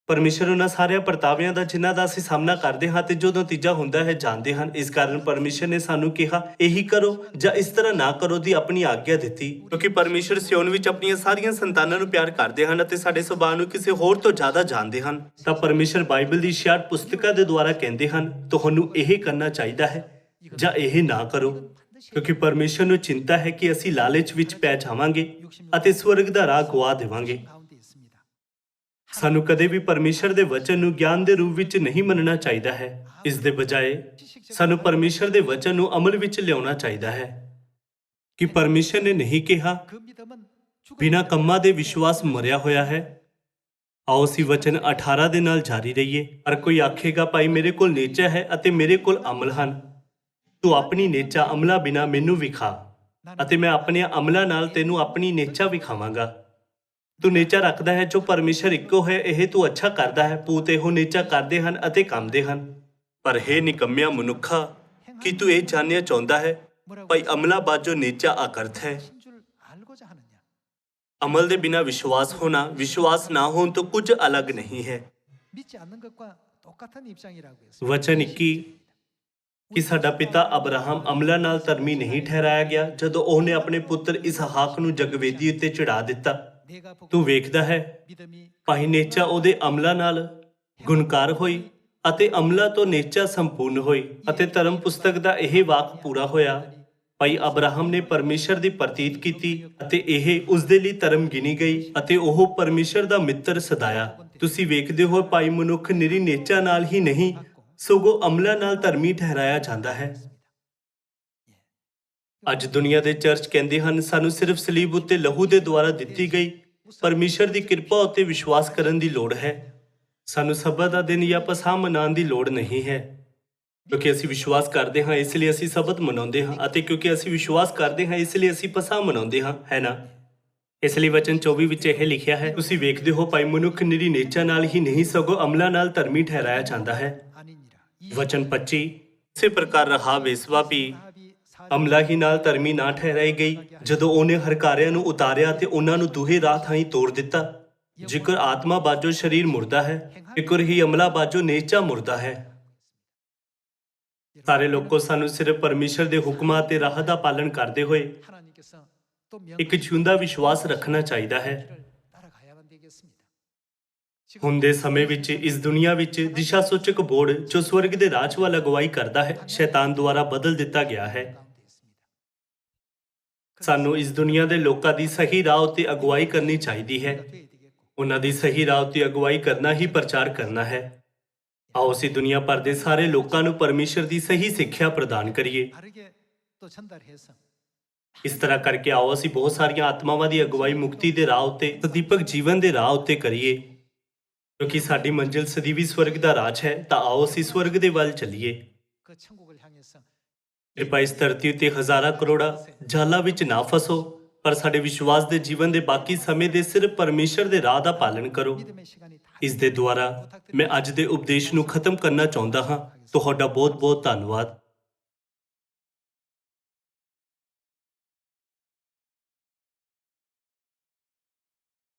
Speaker 1: ਪਰਮੇਸ਼ਰ ਉਹਨਾਂ ਸਾਰਿਆਂ ਪਰਤਾਵਿਆਂ ਦਾ ਜਿਨ੍ਹਾਂ ਦਾ ਅਸੀਂ ਸਾਹਮਣਾ ਕਰਦੇ ਹਾਂ ਤੇ ਜੋ ਨਤੀਜਾ ਹੁੰਦਾ ਹੈ ਜਾਣਦੇ ਹਨ। ਇਸ ਕਾਰਨ ਪਰਮੇਸ਼ਰ ਨੇ ਸਾਨੂੰ ਕਿਹਾ ਇਹੀ ਕਰੋ ਜਾਂ ਇਸ ਤਰ੍ਹਾਂ ਨਾ ਕਰੋ ਦੀ ਆਪਣੀ ਆਗਿਆ ਦਿੱਤੀ, ਕਿਉਂਕਿ ਪਰਮੇਸ਼ਰ ਸਿਓਨ ਵਿੱਚ ਆਪਣੀਆਂ ਸਾਰੀਆਂ ਸੰਤਾਨਾਂ ਨੂੰ ਪਿਆਰ ਕਰਦੇ ਹਨ ਅਤੇ ਸਾਡੇ ਸੁਭਾਅ ਨੂੰ ਕਿਸੇ ਹੋਰ ਤੋਂ ਜ਼ਿਆਦਾ ਜਾਣਦੇ ਹਨ। ਤਾਂ ਪਰਮੇਸ਼ਰ ਬਾਈਬਲ ਦੀ 66 ਪੁਸਤਕਾਂ ਦੇ ਦੁਆਰਾ ਕਹਿੰਦੇ ਹਨ ਤੁਹਾਨੂੰ ਇਹ ਕਰਨਾ ਚਾਹੀਦਾ ਹੈ ਜਾਂ ਇਹ ਨਾ ਕਰੋ, ਕਿਉਂਕਿ ਪਰਮੇਸ਼ਰ ਨੂੰ ਚਿੰਤਾ ਹੈ ਕਿ ਅਸੀਂ ਲਾਲਚ ਵਿੱਚ ਪੈ ਜਾਵਾਂਗੇ ਅਤੇ ਸਵਰਗ ਦਾ ਰਾਹ ਗਵਾ ਦੇਵਾਂਗੇ। ਸਾਨੂੰ ਕਦੇ ਵੀ ਪਰਮੇਸ਼ਰ ਦੇ ਵਚਨ ਨੂੰ ਗਿਆਨ ਦੇ ਰੂਪ ਵਿੱਚ ਨਹੀਂ ਮੰਨਣਾ ਚਾਹੀਦਾ ਹੈ। ਇਸ ਦੇ ਬਜਾਏ ਸਾਨੂੰ ਪਰਮੇਸ਼ਰ ਦੇ ਵਚਨ ਨੂੰ ਅਮਲ ਵਿੱਚ ਲਿਆਉਣਾ ਚਾਹੀਦਾ ਹੈ ਕਿ ਪਰਮੇਸ਼ਰ ਨੇ ਨਹੀਂ ਕਿਹਾ ਬਿਨਾਂ ਕੰਮਾਂ ਦੇ ਵਿਸ਼ਵਾਸ ਮਰਿਆ ਹੋਇਆ ਹੈ। ਆਓ ਅਸੀਂ ਵਚਨ 18 ਦੇ ਨਾਲ ਜਾਰੀ ਰਹੀਏ। ਹਰ ਕੋਈ ਆਖੇਗਾ ਭਾਈ ਮੇਰੇ ਕੋਲ ਨੇਚਾ ਹੈ ਅਤੇ ਮੇਰੇ ਕੋਲ ਅਮਲ ਹਨ। ਤੂੰ ਆਪਣੀ ਨੇਚਾ ਅਮਲਾਂ ਬਿਨਾਂ ਮੈਨੂੰ ਵਿਖਾ ਅਤੇ ਮੈਂ ਆਪਣੇ ਅਮਲਾਂ ਨਾਲ ਤੈਨੂੰ ਆਪਣੀ ਨੇਚਾ ਵਿਖਾਵਾਂਗਾ। ਤੂੰ ਨੇਚਾ ਰੱਖਦਾ ਹੈ ਜੋ ਪਰਮੇਸ਼ਰ ਇੱਕੋ ਹੈ, ਇਹ ਤੂੰ ਅੱਛਾ ਕਰਦਾ ਹੈ। ਪੂਤ ਇਹੋ ਨੇਚਾ ਕਰਦੇ ਹਨ ਅਤੇ ਕੰਮਦੇ ਹਨ। ਪਰ ਹੇ ਨਿਕੰਮਿਆ ਮਨੁੱਖਾ, ਕੀ ਤੂੰ ਇਹ ਜਾਣਨਾ ਚਾਹੁੰਦਾ ਹੈ ਭਾਈ ਅਮਲਾਂ ਬਾਝੋਂ ਨੇਚਾ ਆਕਰਤ ਹੈ। ਅਮਲ ਦੇ ਬਿਨਾਂ ਵਿਸ਼ਵਾਸ ਹੋਣਾ ਵਿਸ਼ਵਾਸ ਨਾ ਹੋਣ ਤੋਂ ਕੁਝ ਅਲੱਗ ਨਹੀਂ ਹੈ। ਵਚਨ 21 ਕਿ ਸਾਡਾ ਪਿਤਾ ਅਬਰਾਹਮ ਅਮਲਾਂ ਨਾਲ ਧਰਮੀ ਨਹੀਂ ਠਹਿਰਾਇਆ ਗਿਆ ਜਦੋਂ ਉਹਨੇ ਆਪਣੇ ਪੁੱਤਰ ਇਸਹਾਕ ਨੂੰ ਜਗਵੇਦੀ ਉੱਤੇ ਚੜਾ ਦਿੱਤਾ। ਤੂੰ ਵੇਖਦਾ ਹੈ ਭਾਈ ਨੇਚਾ ਉਹਦੇ ਅਮਲਾਂ ਨਾਲ ਗੁਣਕਾਰ ਹੋਈ ਅਤੇ ਅਮਲਾਂ ਤੋਂ ਨੇਚਾ ਸੰਪੂਰਨ ਹੋਈ ਅਤੇ ਧਰਮ ਪੁਸਤਕ ਦਾ ਇਹ ਵਾਕ ਪੂਰਾ ਹੋਇਆ। ਭਾਈ ਅਬਰਾਹਮ ਨੇ ਪਰਮੇਸ਼ਰ ਦੀ ਪ੍ਰਤੀਤ ਕੀਤੀ ਅਤੇ ਇਹ ਉਸਦੇ ਲਈ ਧਰਮ ਗਿਣੀ ਗਈ ਅਤੇ ਉਹ ਪਰਮੇਸ਼ਰ ਦਾ ਮਿੱਤਰ ਸਦਾਇਆ। ਤੁਸੀਂ ਵੇਖਦੇ ਹੋ ਭਾਈ ਮਨੁੱਖ ਨਿਰੀ ਨੇਚਾ ਨਾਲ ਹੀ ਨਹੀਂ ਸਗੋਂ ਅਮਲਾਂ ਨਾਲ ਧਰਮੀ ਠਹਿਰਾਇਆ ਜਾਂਦਾ ਹੈ। ਅੱਜ ਦੁਨੀਆ ਦੇ ਚਰਚ ਕਹਿੰਦੇ ਹਨ ਸਾਨੂੰ ਸਿਰਫ ਸਲੀਬ ਉੱਤੇ ਲਹੂ ਦੇ ਦੁਆਰਾ ਦਿੱਤੀ ਗਈ ਪਰਮੇਸ਼ਰ ਦੀ ਕਿਰਪਾ ਉੱਤੇ ਵਿਸ਼ਵਾਸ ਕਰਨ ਦੀ ਲੋੜ ਹੈ। ਸਾਨੂੰ ਸਬਤ ਦਾ ਦਿਨ ਜਾਂ ਪਸਾਹ ਮਨਾਉਣ ਦੀ ਲੋੜ ਨਹੀਂ ਹੈ, ਕਿਉਂਕਿ ਅਸੀਂ ਵਿਸ਼ਵਾਸ ਕਰਦੇ ਹਾਂ ਇਸ ਲਈ ਅਸੀਂ ਸਬਤ ਮਨਾਉਂਦੇ ਹਾਂ ਅਤੇ ਕਿਉਂਕਿ ਅਸੀਂ ਵਿਸ਼ਵਾਸ ਕਰਦੇ ਹਾਂ ਇਸ ਲਈ ਅਸੀਂ ਪਸਾਹ ਮਨਾਉਂਦੇ ਹਾਂ, ਹੈ ਨਾ? ਇਸ ਲਈ ਵਚਨ 24 ਵਿੱਚ ਇਹ ਲਿਖਿਆ ਹੈ ਤੁਸੀਂ ਵੇਖਦੇ ਹੋ ਭਾਈ ਮਨੁੱਖ ਨਿਰੀ ਨੇਚਾ ਨਾਲ ਹੀ ਨਹੀਂ ਸਗੋਂ ਅਮਲਾਂ ਨਾਲ ਧਰਮੀ ਠਹਿਰਾਇਆ ਜਾਂਦਾ ਹੈ। ਵਚਨ 25 ਇਸੇ ਪ੍ਰਕਾਰ ਰਹਾਬ ਵੇਸਵਾ ਵੀ ਅਮਲਾ ਹੀ ਨਾਲ ਧਰਮੀ ਨਾ ਠਹਿਰਾਈ ਗਈ ਜਦੋਂ ਉਹਨੇ ਹਰਕਾਰਿਆਂ ਨੂੰ ਉਤਾਰਿਆ ਤੇ ਉਹਨਾਂ ਨੂੰ ਦੂਹੇ ਰਾਹ ਥਾਈਂ ਤੋੜ ਦਿੱਤਾ। ਜੇਕਰ ਆਤਮਾ ਬਾਝੋਂ ਸਰੀਰ ਮੁਰਦਾ ਹੈ, ਫਿਕਰ ਹੀ ਅਮਲਾ ਬਾਝੋਂ ਨੇਚਾ ਮੁਰਦਾ ਹੈ। ਸਾਰੇ ਲੋਕੋ ਸਾਨੂੰ ਸਿਰਫ ਪਰਮੇਸ਼ਰ ਦੇ ਹੁਕਮਾਂ ਅਤੇ ਰਾਹ ਦਾ ਪਾਲਣ ਕਰਦੇ ਹੋਏ ਇੱਕ ਜਿਉਂਦਾ ਵਿਸ਼ਵਾਸ ਰੱਖਣਾ ਚਾਹੀਦਾ ਹੈ। ਹੁਣ ਦੇ ਸਮੇਂ ਵਿੱਚ ਇਸ ਦੁਨੀਆ ਵਿੱਚ ਦਿਸ਼ਾ ਸੂਚਕ ਬੋਰਡ ਜੋ ਸਵਰਗ ਦੇ ਰਾਜ ਵੱਲ ਅਗਵਾਈ ਕਰਦਾ ਹੈ, ਸ਼ੈਤਾਨ ਦੁਆਰਾ ਬਦਲ ਦਿੱਤਾ ਗਿਆ ਹੈ। ਸਾਨੂੰ ਇਸ ਦੁਨੀਆ ਦੇ ਲੋਕਾਂ ਦੀ ਸਹੀ ਰਾਹ ਉੱਤੇ ਅਗਵਾਈ ਕਰਨੀ ਚਾਹੀਦੀ ਹੈ। ਉਹਨਾਂ ਦੀ ਸਹੀ ਰਾਹ ਉੱਤੇ ਅਗਵਾਈ ਕਰਨਾ ਹੀ ਪ੍ਰਚਾਰ ਕਰਨਾ ਹੈ। ਆਓ ਅਸੀਂ ਦੁਨੀਆ ਭਰ ਦੇ ਸਾਰੇ ਲੋਕਾਂ ਨੂੰ ਪਰਮੇਸ਼ਰ ਦੀ ਸਹੀ ਸਿੱਖਿਆ ਪ੍ਰਦਾਨ ਕਰੀਏ। ਇਸ ਤਰ੍ਹਾਂ ਕਰਕੇ ਆਓ ਅਸੀਂ ਬਹੁਤ ਸਾਰੀਆਂ ਆਤਮਾਵਾਂ ਦੀ ਅਗਵਾਈ ਮੁਕਤੀ ਦੇ ਰਾਹ ਉੱਤੇ, ਸਦੀਪਕ ਜੀਵਨ ਦੇ ਰਾਹ ਉੱਤੇ ਕਰੀਏ। ਕਿਉਂਕਿ ਸਾਡੀ ਮੰਜ਼ਿਲ ਸਦੀਵੀ ਸਵਰਗ ਦਾ ਰਾਜ ਹੈ, ਤਾਂ ਆਓ ਅਸੀਂ ਸਵਰਗ ਦੇ ਵੱਲ ਚੱਲੀਏ। ਕਿਰਪਾ ਇਸ ਧਰਤੀ ਉੱਤੇ ਹਜ਼ਾਰਾਂ ਕਰੋੜਾਂ ਜਾਲਾਂ ਵਿੱਚ ਨਾ ਫਸੋ, ਪਰ ਸਾਡੇ ਵਿਸ਼ਵਾਸ ਦੇ ਜੀਵਨ ਦੇ ਬਾਕੀ ਸਮੇਂ ਦੇ ਸਿਰਫ ਪਰਮੇਸ਼ਰ ਦੇ ਰਾਹ ਦਾ ਪਾਲਣ ਕਰੋ। ਇਸ ਦੇ ਦੁਆਰਾ ਮੈਂ ਅੱਜ ਦੇ ਉਪਦੇਸ਼ ਨੂੰ ਖਤਮ ਕਰਨਾ ਚਾਹੁੰਦਾ ਹਾਂ। ਤੁਹਾਡਾ ਬਹੁਤ ਬਹੁਤ ਧੰਨਵਾਦ।